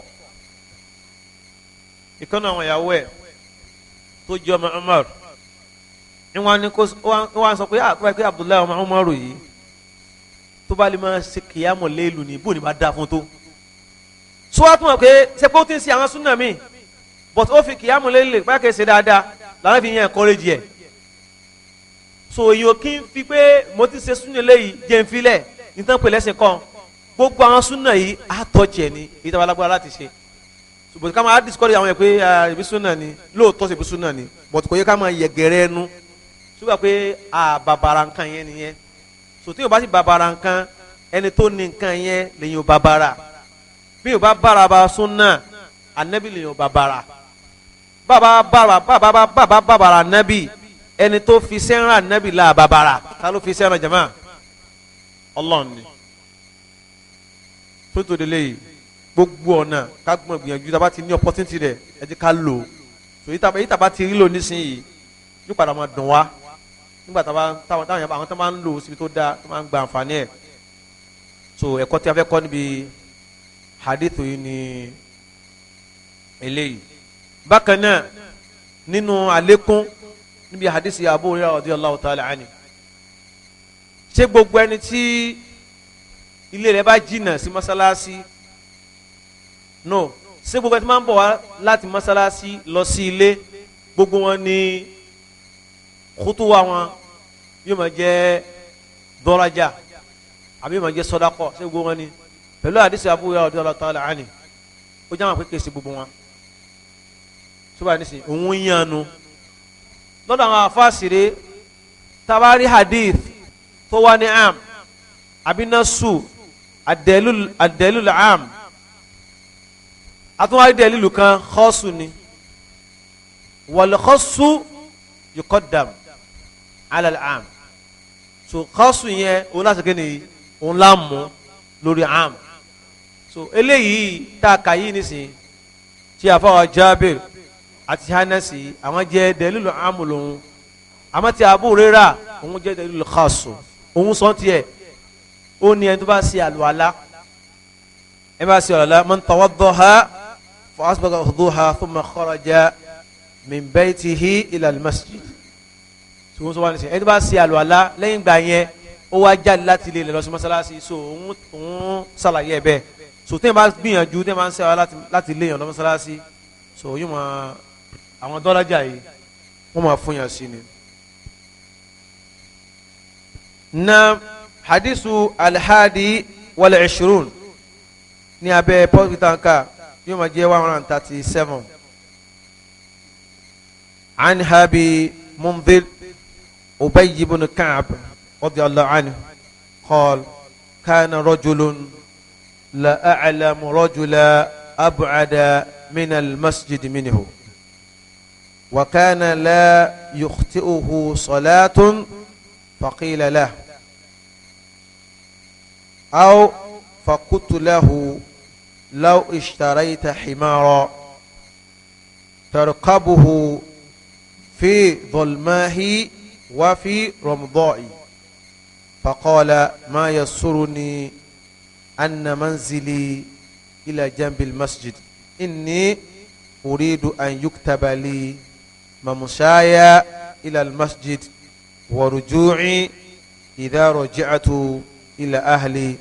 ìkànnì àwọn ìyàwó ẹ̀ tó jẹ́ ọmọ Umar wọ́n sọ pé àpẹẹrẹ Abdullahi ọmọ Umar yìí tó bá lè máa ṣe kìyàmọ̀ léèlú ní ibò ní bá dáa fún tó so wá tún wọ̀ pé ṣe pé ó ti ń ṣe àwọn súnà míì but ó fi kìyàmọ̀ léèlú bá kẹ́ ṣe dáadáa lára fi yẹn encourage ẹ̀ so èyàn kí n fi pé mo ti ṣe súnà léyìí jẹ́ n filẹ̀ nítorí pé lẹ́sìn kan gbogbo àwọn súnà yìí á tọ́jú ẹ̀ ní èyí tó bá lágbára láti ṣe ṣùgbọ́n ká máa discourage àwọn yẹn pé ibi súnà ni lóòótọ́ sí ibi súnà ni but kò yẹ ká máa yẹgẹrẹ ẹnu ṣùgbọ́n pé bàbàrà nǹkan yẹn nìyẹn so tí yóò bá sì bàbàrà nǹkan ẹni tó ní nǹkan yẹn lèyìn ò bàbàrà bí yóò bá bàrà bá súnà ànábì lèyìn ò bàbàrà bàbá bàbàrà ànábì ẹni tó fi sẹ́ràn ànábì là bàbàrà ta ló fi sẹ́ràn jama Allah ni tó tó délé yìí gbogbo ọ̀nà ká gbọ́n gbìyànjú tá a bá ti ní opportunity rẹ̀ ẹ jẹ́ ká lò so yìí tá a bá ti rí lò nísìnyìí yóò padà máa dùn wá nígbà táwọn àwọn tó máa ń lò síbi tó dáa tó máa ń gba àǹfààní ẹ̀ so ẹ̀kọ́ tí a fẹ́ kọ́ níbi hadithu yìí ni eléyìí bákan náà nínú àlékún níbi hadithi Abu Hurairah radiyallahu ta'ala anhu ṣé gbogbo ẹni tí ilé rẹ̀ bá jìnnà sí mọ́sálásí no ṣé gbogbo ẹni tí máa ń bọ̀ wá láti mọ́sálásí lọ sí ilé gbogbo wọn ní khutuwa wọn yóò máa jẹ́ dọ́rajà àbí yóò máa jẹ́ sọ́dákọ̀ ṣé gbogbo wọn ní pẹ̀lú àdìsí Abu Hurairah radiyallahu ta'ala anhu ó jẹ́ àwọn pé kèsì gbogbo wọn tó bá ní sìn òun yànnu lọ́dọ̀ àwọn afásiré tabari hadith tó wá ní am àbí nasu ad-dalil am àtúnwárí dalilu kan khassu ni wal khassu yuqaddam ala al-am so khassu yẹn òun láti gé ni òun láàmú lórí am so eléyìí tá a kà yìí nísìnyí tí a fọwọ́ Jabir àti Hanasi àwọn jẹ́ dalilu am lòun àmọ́ tí Abu Hurairah òun jẹ́ dalilu khassu òun sọ tiẹ̀ ó ní ẹni tó bá ṣe àlùwàlá ẹ bá ṣe àlùwàlá man tawaddaha fa asbagha wuduha thumma kharaja min baytihi ila al-masjid tí wọ́n sọ wá ní sẹ́ ẹni tó bá ṣe àlùwàlá lẹ́yìn ìgbà yẹn ó wá jáde láti ilé rẹ̀ lọ sí mọ́sálásí so òun ṣàlàyé ẹ̀ bẹ́ẹ̀ so tẹ́yìn bá gbìyànjú tẹ́yìn bá ń ṣe àlùwàlá láti ilé yẹn lọ mọ́sálásí so yóò máa àwọn dọ́lájà yìí wọ́n máa fún yàn sí ni. na hadithu alhadi wal 20 ní abẹ́ pọ́sítàǹkà yóò máa jẹ́ 137 an abi Mundhir Ubay ibn Ka'b radiyallahu anhu qala kana rajulun la a'lamu rajula ab'ada min al-masjid minhu wa kana la yukhti'uhu salatun faqila lahu أو فقلت له لو اشتريت حمارا تركبه في ظلماه وفي رمضائي فقال ما يسرني أن منزلي إلى جنب المسجد إني أريد أن يكتب لي ممشاي إلى المسجد ورجوعي إذا رجعت إلى أهلي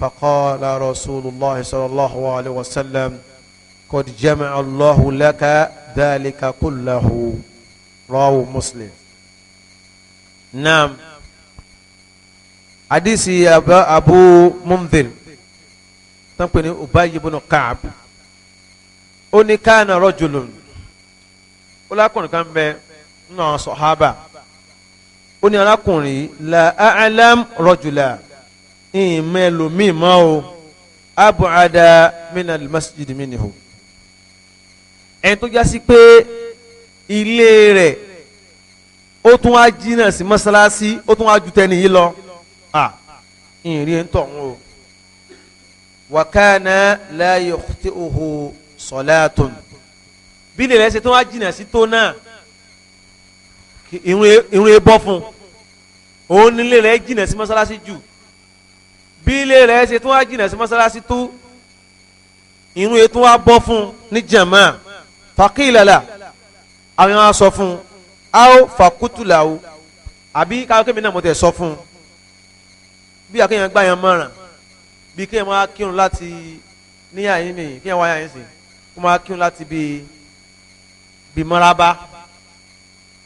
فقال رسول الله صلى الله عليه وسلم قد جمع الله لك ذلك كله رواه مسلم. نعم حديث أبو منذر تنقل أبي بن كعب أني كان رجل ولا كان بين صحابة أني أنا كوني لا أعلم رجلا ìmẹ́lò mímọ́ o abuada minal masjid minhu ẹni tó jásí pé ilé rẹ̀ ó tún wá jìnnà sí mọ́sálásí ó tún wá ju tẹni yìí lọ ìrìn ń tọ̀ wọn o wa kana la yukhti'uhu salatun bí ilé rẹ̀ ṣe tó wá jìnnà sí tó náà irun ebọ́ fún òun nílé rẹ̀ jìnnà sí mọ́sálásí jù bí ilé rẹ̀ ṣe tó wá jìnnà sí mọ́sálásí tó irun ètò wa bọ́ fún ní jàmá faqila la àwọn yẹn wá sọ fún aw fakutulawo àbí káwọn kébì náà mo tẹ̀ sọ fún bí akéèyàn gbá yẹn mọ̀ràn bí kéèyàn máa kírun láti níyà yín nìyí kéèyàn wáyà yín sìn kó máa kírun láti bí mọ́rábá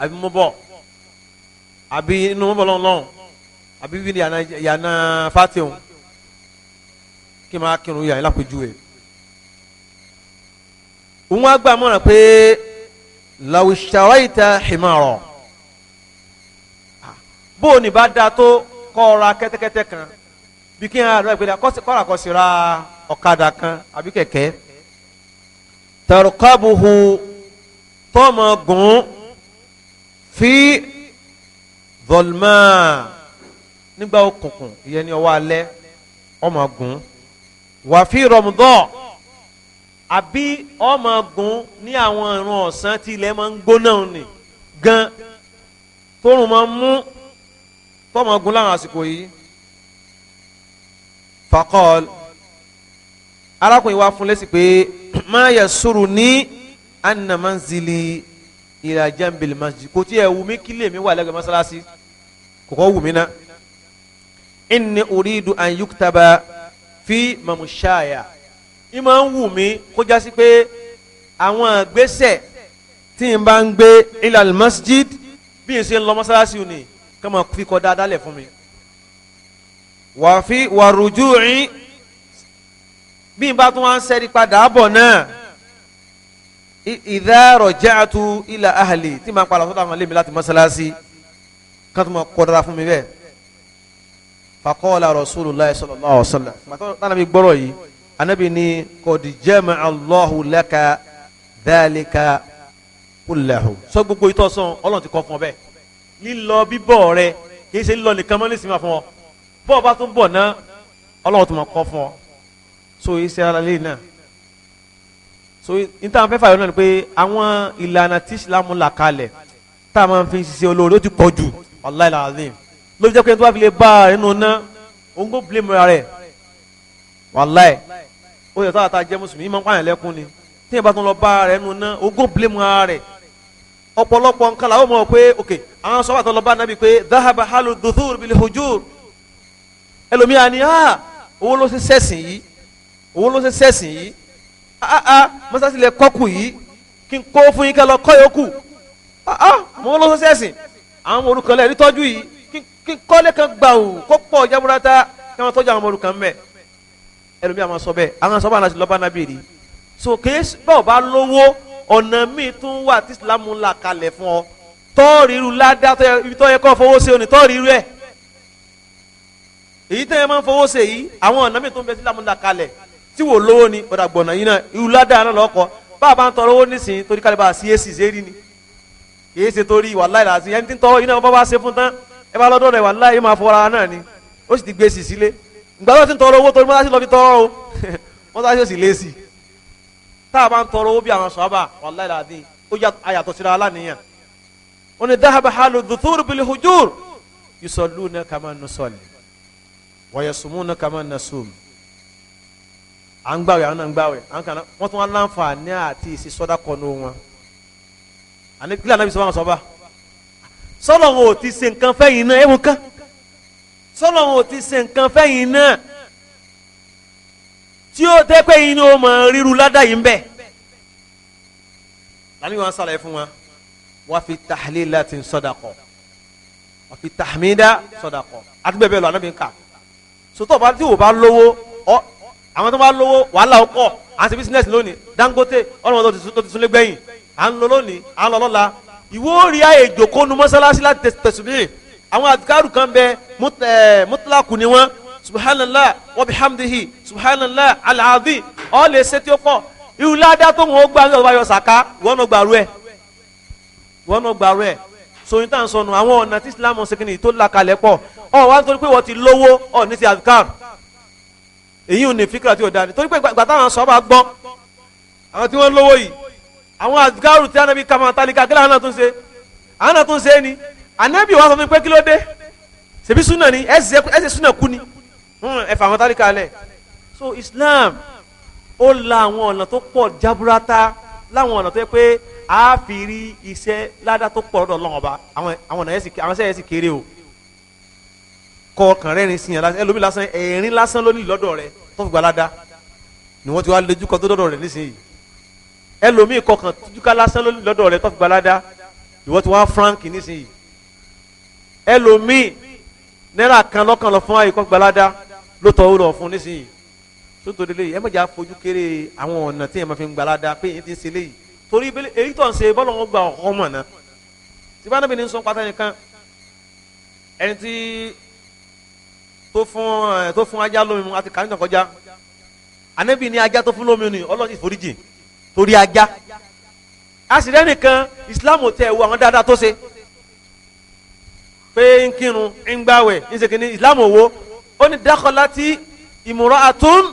àbí mọ́bọ̀ àbí inú mọ́bọ̀ lọ́nlọ́n àbí bí yànnà fátihùn kí máa kírun yà yín lápèjúwe. òun á gbà mọ̀ràn pé law ishtaraita himara bó o ní bá da tó kọ́ ra kẹ́tẹ́kẹ́tẹ́ kan bí kí n ra ìpele kọ́ra kọ́ sí ra ọ̀kadà kan àbí kẹ̀kẹ́ tarkabuhu tọ́mọ gùn fi zolma nígbà òkùnkùn ìyẹn ní ọwọ́ alẹ́ ọmọ gùn wà fi rọmọdọ́ àbí ọmọ gùn ní àwọn ìrun ọ̀sán tí ilẹ̀ máa ń gbóná ní gan tóorùn máa ń mú tọ́mọ gùn láwọn àsìkò yìí faqal arákùnrin wa fún lẹ́sìn pé ma yasuruni anna manzili ila jambil masjid kò tí ẹ̀ wù mí kí lèmi wà lẹ́gbẹ̀ẹ́ mọ́sálásí kò kọ́ wù mí ná inni uridu an yuktaba fi mamushaya ìmọ̀ ń wù mí kó jásí pé àwọn ìgbésẹ̀ tí n bá ń gbé ilal masjid bí n ṣe ń lọ mọ́sálásí òní kí wọ́n fi kọ́ dáadáa lẹ̀ fún mi. wà ruju'i bí n bá tún wá ń sẹ́rí padà bọ̀ náà idha raja'tu ila ahli tí n bá ń padà sọ́dọ̀ àwọn ilé mi láti mọ́sálásí kí wọ́n tún máa kọ́ dáadáa fún mi bẹ́ẹ̀. faqala rasulullah sallallahu alaihi wasallam màtọ́ tánà mi gbọ́rọ̀ yìí anabi ni qad jama'a Allahu laka dhalika kullahu sọ gbogbo ìtọ́sán ọlọ́run ti kọ́ fún ọ bẹ́ẹ̀ lílọ bíbọ̀ rẹ kìí ṣe lílọ nìkan mọ́ ní ìsinmi fún ọ bọ́ọ̀ bá tún bọ̀ náà ọlọ́run ti mọ̀ kọ́ fún ọ so iṣẹ́ ara lè náà so níta fẹ́ fàyọ náà ni pé àwọn ìlànà tí Ìsìlámù là kalẹ̀ tá a máa fi ṣiṣẹ́ olóore ó ti pọ̀ jù wallahi alazim ló fi jẹ́ pé tó bá fi lè bá a nínú náà òun kò blame rẹ̀ wallahi ó yẹ táwa ta jẹ́ mùsùlùmí máa ń pààyàn lẹ́kún ni tí yẹn bá tún lọ bá ara rẹ̀ nínú náà ogún blame ara rẹ̀ ọ̀pọ̀lọpọ̀ nǹkan làwọn mọ̀ pé ok àwọn sọ́wọ́ àtọ́ lọ bá nàbí pé dhahaba halu duthur bil hujur ẹlòmíà ni owó ló ṣe sẹ́sìn yìí mọ́sáàsì lẹ kọ́kù yìí kí n kó fún yín kẹ́ lọ kọ́ yòókù mo ló ṣe sẹ́sìn àwọn ọmọ orúkọ lẹ́ẹ̀rí tọ́jú yìí kí n kọ́lé kan gbà ò kó pọ̀ jaburata kí wọ́n tọ́jú àwọn ọmọ orúkọ mẹ́ ẹlòmíà máa sọ bẹ́ẹ̀ àwọn sọ́wọ́ àti lọ́ba nàbí rí so kéésì báwo bá lówó ọ̀nà míì tún wà tí Islam ń là kalẹ̀ fún ọ tọ́ọ̀rì irú ládá ibi tó yẹ kó fowó ṣe òní tọ́ọ̀rì irú ẹ̀ èyí tẹ́yẹ máa ń fowó ṣe yìí àwọn ọ̀nà míì tún bẹ tí Islam ń là kalẹ̀ tí wò lówó ni ọ̀dà gbọ̀nà yìí náà irú ládá náà lọ́kọ̀ báwa ń tọrọ owó nísìnyí torí kálí bá a sí èsì ṣéèrì ni kì í ṣe torí wàláì làásì ẹni tí ń tọrọ yìí náà bá bá ṣe fún tán ẹ bá lọ́dọ̀ rẹ̀ wàláì máa fọwọ́ra náà ni ó sì ti gbé èsì sílé ìgbà tó ti ń tọrọ owó torí mọ́tàṣí lọ fi tọrọ o mọ́tàṣí ò sì lé sí i tá a bá ń tọrọ owó bí àwọn sọ́ọ́bà wàláì làdí ó yà àyàtọ̀ síra aláníyàn ó ní dhahaba halu duthur bil hujur yusalluna kama nusalli wa yasumuna kama nasum à ń gbàwé àwọn náà ń gbàwé àwọn kan wọ́n tún wá láǹfààní àti ìsì sọ́dá kọ́nù wọn àní kílẹ̀ ànábì sọ́wọ́n sọ́ba sọ́lọ́ wọn ò ti ṣe nǹkan fẹ́yìn náà ẹ̀wọ̀n kan sọ́lọ́ wọn ò ti ṣe nǹkan fẹ́yìn náà tí ó tẹ́ pé yín ni ó mọ ríru ládàá yìí ń bẹ̀. lánàá wọn sàlàyé fún wa wọ́n fi tahlilatin sadaqa wọ́n fi tahmida sadaqa àti bẹ́ẹ̀ bẹ́ẹ̀ lọ ànábì ń kà sọtọ́ bá tí o bá lówó àwọn tó bá lówó wàhálà ọkọ̀ à ń ṣe bísínẹ́sì lónìí Dangote ọlọ́mọ tó ti súnlé gbẹ̀yìn à ń lọ lónìí à ń lọ lọ́la ìwọ rí àyè ìjòkónú mọ́sálásí láti tẹ̀sùbí àwọn àdìkárù kan bẹ mutlaku ni wọ́n subhanallah wa bihamdihi subhanallah al-azim ọ lè ṣe tí ó pọ̀ irú ládá tó wọn ó gbà ní ọba yọ sàká ìwọ náà gbàrú ẹ sọyìn tá à ń sọnù àwọn ọ̀nà tí Islam ṣèkìnnì tó là kalẹ̀ pọ̀ ọ wá nítorí pé wọ́n ti lówó ọ ní ti adhkar èyí ò ní fíkìrà tí ò dáa ni torí pé gbà táwọn sọ bá gbọ́ àwọn tí wọ́n lówó yìí àwọn àgárù tí anabi kama tálíkà kí làwọn náà tún ṣe ni anabi wa sọ fún mi pé kí ló dé ṣebí súnà ni ẹ ṣe súnà kú ni ẹ fà àwọn tálíkà lẹ̀. So Islam ó la àwọn ọ̀nà tó pọ̀ jaburata láwọn ọ̀nà tó yẹ pé a fi rí iṣẹ́ ládàá tó pọ̀ lọ́dọ̀ Ọlọ́run Ọba àwọn ọ̀nà àwọn sẹ́yìn sì kéré o kọ̀ọ̀kan rẹ́rìn sí yẹn ẹlòmí lásán ẹ̀rín lásán lónìí lọ́dọ̀ rẹ tó fi gba ládàá ni wọ́n ti wá lójú kan tó dọ́dọ̀ rẹ nísìnyí ẹlòmí kọ̀ọ̀kan tójúká lásán lónìí lọ́dọ̀ rẹ tó fi gba ládàá ni wọ́n ti wá frank nísìnyí ẹlòmí náírà kan lọ́kàn lọ fún àyíkọ́ gba ládàá ló tọ́ ó lọ fún nísìnyí tó tó délé ẹ mọ̀jà fojú kéré àwọn ọ̀nà tí yẹn máa fi ń gba ládàá pé èyí ti ń ṣe léyìí torí èyí tó ń ṣe bọ́lọ̀ wọn gba ọ̀hún mọ̀ náà síbánábì ní sọ pátá nìkan ẹni tí tó fún ajá lómi mu àti kàníkàn kọjá Ànábì ní ajá tó fún lómi ni Ọlọ́run ìforíjì torí ajá àṣìlẹ́ nìkan ìsìláàmù tẹ̀ wọ àwọn dáadáa tó ṣe pé ń kírun ń gbàwẹ̀ ń ṣe kìíní ìsìláàmù wo ó ní dakhalati imra'atun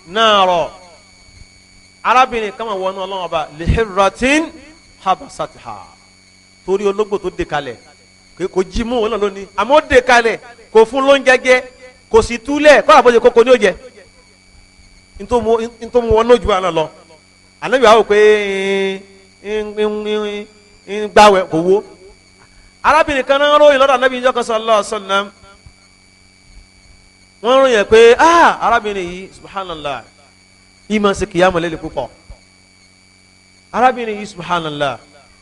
nara arábìnrin kan wọnú Ọlọ́run Ọba lihirratin habasatha torí ológbò tó dé kalẹ̀ kò jí mú òun náà lónìí àmọ́ ó dé kalẹ̀ kò fún lóúnjẹ jẹ kò sì túlẹ̀ kọ́ àbọ̀jẹ̀ kókó ní òjẹ nítorí wọn náà ju àná lọ Ànábì wá wò pé ń gbàwẹ̀ kò wó arábìnrin kan náà ròyìn lọ́dọ̀ Ànábì sallallahu alaihi wasallam wọ́n ròyìn pé arábìnrin yìí subhanallah ìmọ̀ ṣe kìyàmù lélẹ̀ púpọ̀ arábìnrin yìí subhanallah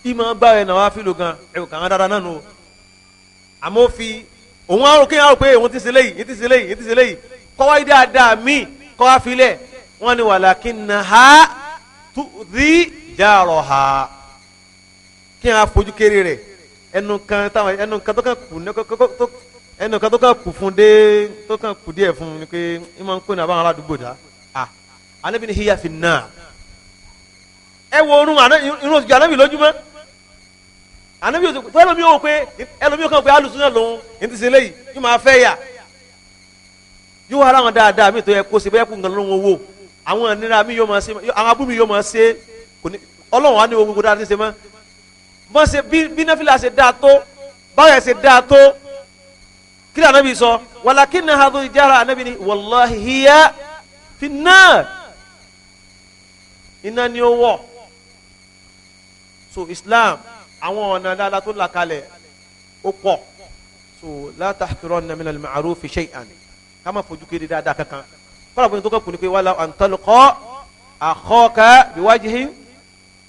ìmọ̀ gbàwẹ̀ náà wá fílò gan ẹ̀wò kàn dára náà nù àmọ́ fi òun á rò kí n á rò pé òun ti ṣe léyìí kọ́ wáyé dáadáa míì kọ́ wá filẹ̀ wọ́n ní walakinnaha tu'dhi jaraha kí n á fojú kéré rẹ̀ ẹnu kan tó kàn kù fún dé tó kàn kù díẹ̀ fún ni pé ẹ máa ń kó ní abáwọn aládùúgbò dá Ànábì ní hiya finnar ẹ wo irun òsùjú Ànábì lójúmọ́ Ànábì òsùjú tó ẹlòmíì ò pé ẹlòmíì kan pé alùsùn náà lòun ní ti ṣe léyìí yóò máa fẹ́ yà yóò wá láwọn dáadáa mi tó yẹ kó ṣe bẹ́ẹ̀ kó nǹkan lóhun owó àwọn ìnira mi yóò máa ṣe àwọn abú mi yóò máa ṣe Ọlọ́run wa ní owó gbogbo dáadáa ti ṣe mọ́ bọ́n ṣe bí náfìlà ṣe dáa tó báyọ̀ ṣe dáa tó kí ni Ànábì sọ walakinna hadhu ìjára Ànábì ni wallahi hiya finnar iná ni ó wọ̀ so Islam àwọn ọ̀nà dáadáa tó là kalẹ̀ ó pọ̀ so la tahqiranna min al-ma'rufi shay'an ká má fojú kéré dáadáa kankan kọ́lá bóyá tó kàn kú ni pé wala an talqa akhaka biwajhin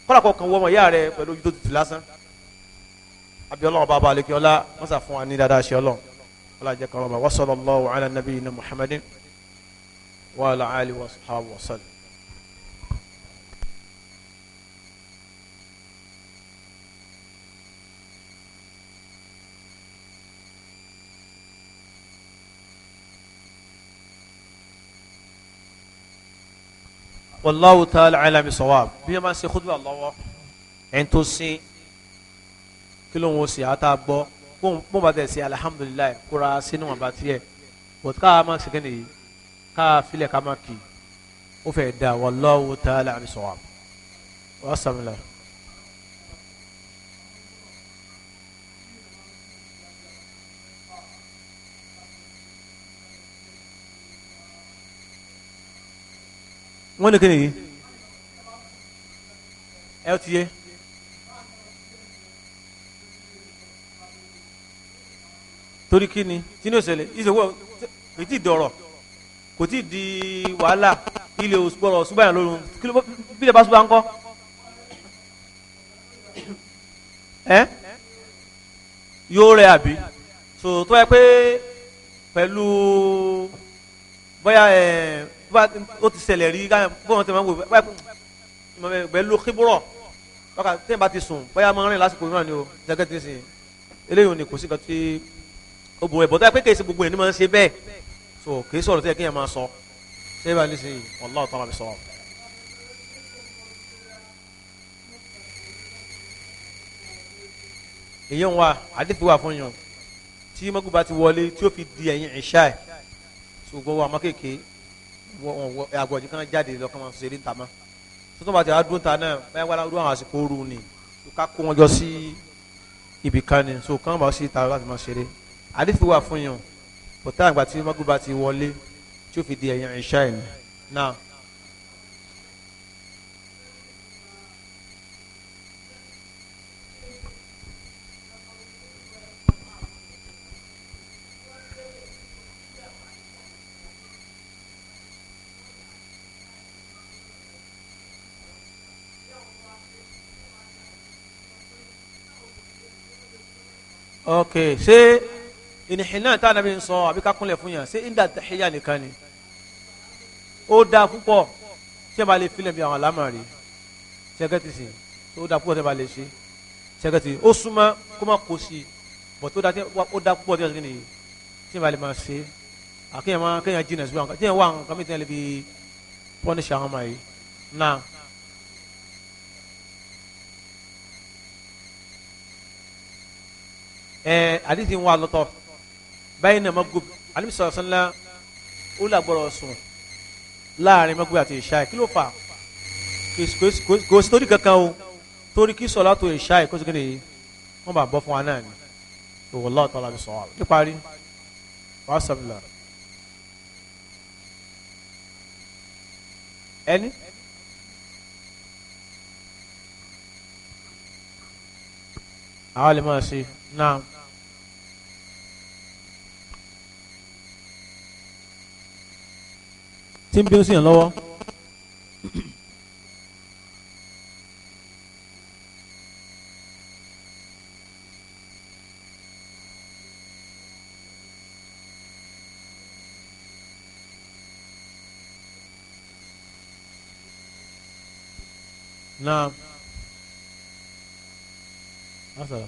kọ́lá kọ̀ọ̀kan wọ́n mọ̀ yá rẹ̀ pẹ̀lú ojú tó tutù lásán àbí Ọlọ́run bá balẹ̀ kí ọlá wọ́n sà fún wa ní dáadáa ṣe Ọlọ́run ọlá jẹ́ kọ́lá wa sallallahu ala nabiyyina Muhammadin wa ala alihi wa sahbihi wa sallam. Wallahu ta'ala a'lam bis-sawab bí wọ́n máa ń ṣe khutbah lọ́wọ́ ẹni tó sin kí ló ń wo sí ata gbọ́ bó bá tẹ̀ sí alihamudulilayi kóra sínú wọn bá tiẹ̀ bọ̀t ká máa ṣe kí nìyí ká filẹ̀ ká máa kì í ó fẹ́ da wallahu ta'ala a'lam bis-sawab wa sàmìlà. wọ́n ní kí nìyí ẹ ti yé torí kí ni tí ní òṣèlè ìṣòwò kò tí ì dọ̀rọ̀ kò tí ì di wàhálà ilé òṣùpọ̀rọ̀ ṣùgbọ́n lórun bí lè bá ṣùgbọ́n kọ́ yóò rẹ̀ àbí so tó yẹ pé pẹ̀lú bóyá ó ti ṣẹlẹ̀ rí bóyá ti máa ń wò pẹ̀lú kíbúrọ̀ lọ́kà tí ìbá ti sùn bóyá máa ń rìn lásìkò náà ni o jẹ́gẹ́ ti sìn eléyìí ni kò sí kan tí ó bu ẹ̀bọ̀ tó yẹ pé kèsì gbogbo ẹ̀ ní máa ń ṣe bẹ́ẹ̀ so kìí sọ̀rọ̀ tó yẹ kéèyàn máa sọ ṣé bá ní sìn wallahu ta'ala bí sọ. èyí ń wá àdìsí wà fún yàn tí mọ́gùbá ti wọlé tí ó fi di ẹ̀yìn ìṣá ẹ̀ ṣùgbọ́n wà má kéèké wọ àgbọ̀jì kan jáde lọ kàn máa ṣeré ń ta mọ́ tó bá ti wá dún ta náà báyìí wà láwọn àsìkò ooru ni ká kó wọn jọ sí ibì kan ni so kàn bá sí ta láti máa ṣeré àdìsí wà fún yàn bọ̀tá àgbà tí mọ́gbà ti wọlé tí ó fi di ẹ̀yìn ìṣá ẹ̀ náà. ok ṣé ìnìhìnà tá a nàbí sọ àbí ká kúnlẹ̀ fún yàn ṣé ìdá tẹ̀híyà nìkan ni ó dáa púpọ̀ tí ẹ bá lè filẹ̀ bí àwọn alámàrí ṣẹ́gẹ́tì sí ó dáa púpọ̀ tí ẹ bá lè ṣe ṣẹ́gẹ́tì ó súnmọ́ kó má kó sí i bọ̀ tó dáa púpọ̀ tí ẹ sọ́kì nìyí tí ẹ bá lè máa ṣe àkéyàn máa kéèyàn jìnnà sí wọn tí ẹ wà àwọn kan mìíràn lè fi pọ́níṣì àwọn ọmọ yìí náà. Hadithi ń wá lọ́tọ̀ báyìí náà magub alimi sọ̀rọ̀ sọ́nlá ó làgbọ́rọ̀ sùn láàrin magub àti ìṣá kí ló fà kò sí torí kankan o torí kí sọ̀lá tó ìṣá kó sì kéde wọ́n bá bọ́ fún wa náà ni wallahu ta'ala bí sọ̀rọ̀ níparí wàá sọ̀bìlà ẹni. àwọn lè máa ṣe náà. tí ń bí ó sì yàn lọ́wọ́. náà. Asala.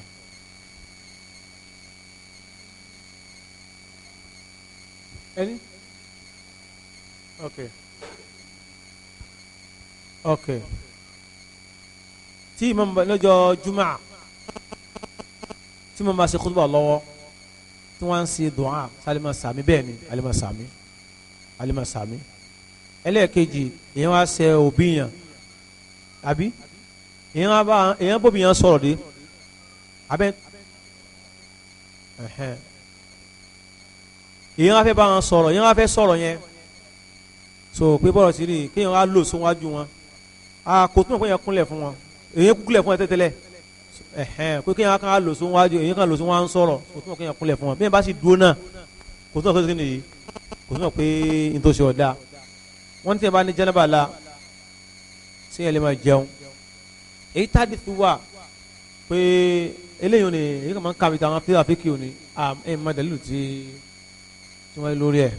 Any? Okay. Okay. Tí imam lọ́jọ́ Jumu'ah tí mo máa ṣe khutbah lọ́wọ́ tí wọ́n ń ṣe du'a sálímà sàmì bẹ́ẹ̀ ni alima sàmì ẹlẹ́ẹ̀kejì èèyàn wá ṣe òbí yàn àbí èèyàn bóbi yàn sọ̀rọ̀ dé abẹ èèyàn wá fẹ́ bá wọn sọ̀rọ̀ èèyàn wá fẹ́ sọ̀rọ̀ yẹn so pé bọ́ọ̀rọ̀ sí rí kéèyàn wá lò síwájú wọn kò tún pé yẹn kúnlẹ̀ fún wọn èèyàn kúnlẹ̀ fún ẹ tẹ́tẹ́lẹ̀ pé kéèyàn kan á lò síwájú èèyàn kan lò sí wọn sọ̀rọ̀ kò tún pé yẹn kúnlẹ̀ fún wọn bí yẹn bá sì dúró náà kò tún pé nìyí kò tún pé nítòsí ọ̀dà wọ́n ti yẹn bá ní jẹ́nẹ́bà la sí yẹn lè máa jẹun èyí tádì fi wà pé eléyìí ni èyí kan máa ń kàwé tí àwọn afẹ́kì òní ẹ̀ máa dẹ̀lú tí wọ́n lórí ẹ̀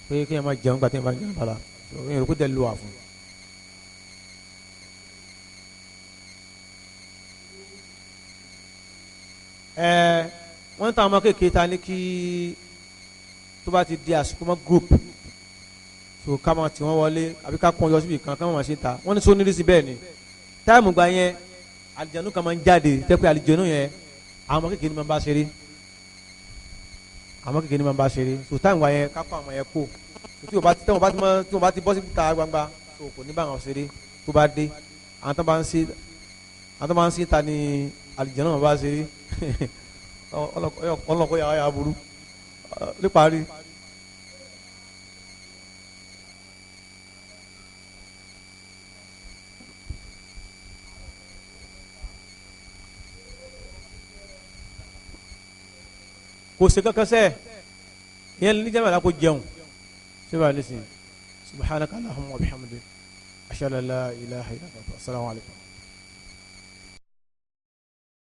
pé kí ẹ máa jẹun gbà tí ẹ bá jẹun bala ẹ rò pé dẹ̀ lu wà fún. wọ́n ń ta ọmọ kékeré ta ní kí tó bá ti di àsìkò mọ́ group so ká máa tì wọ́n wọlé àbí ká kún ọyọ síbi kan ká máa ṣe ta wọ́n ní sóní rí sí bẹ́ẹ̀ ni táìmù gba yẹn àlìjẹ̀nú kan máa ń jáde tẹ́pẹ́ àlìjẹ̀nú yẹn àwọn ọmọ kékeré ni máa ń bá ṣeré àmọ́ kékeré ni máa ń bá ṣeré so táìmù wa yẹn kápá àwọn yẹn kó tí wọ́n bá ti bọ́ sí ta gbangba so kò ní bá àwọn ṣeré tó bá dé àwọn tó bá ń ṣe ta ni àlìjẹ̀nú máa bá ṣeré ọlọ́kọ̀ yà á burú níparí. kò sí kankan sẹ yẹn ní jẹ́ mẹ́ta kó jẹun síbáà ní sìn subhanaka allahumma wa bihamdik ashhadu an la ilaha illa anta astaghfiruka wa atubu ilayk.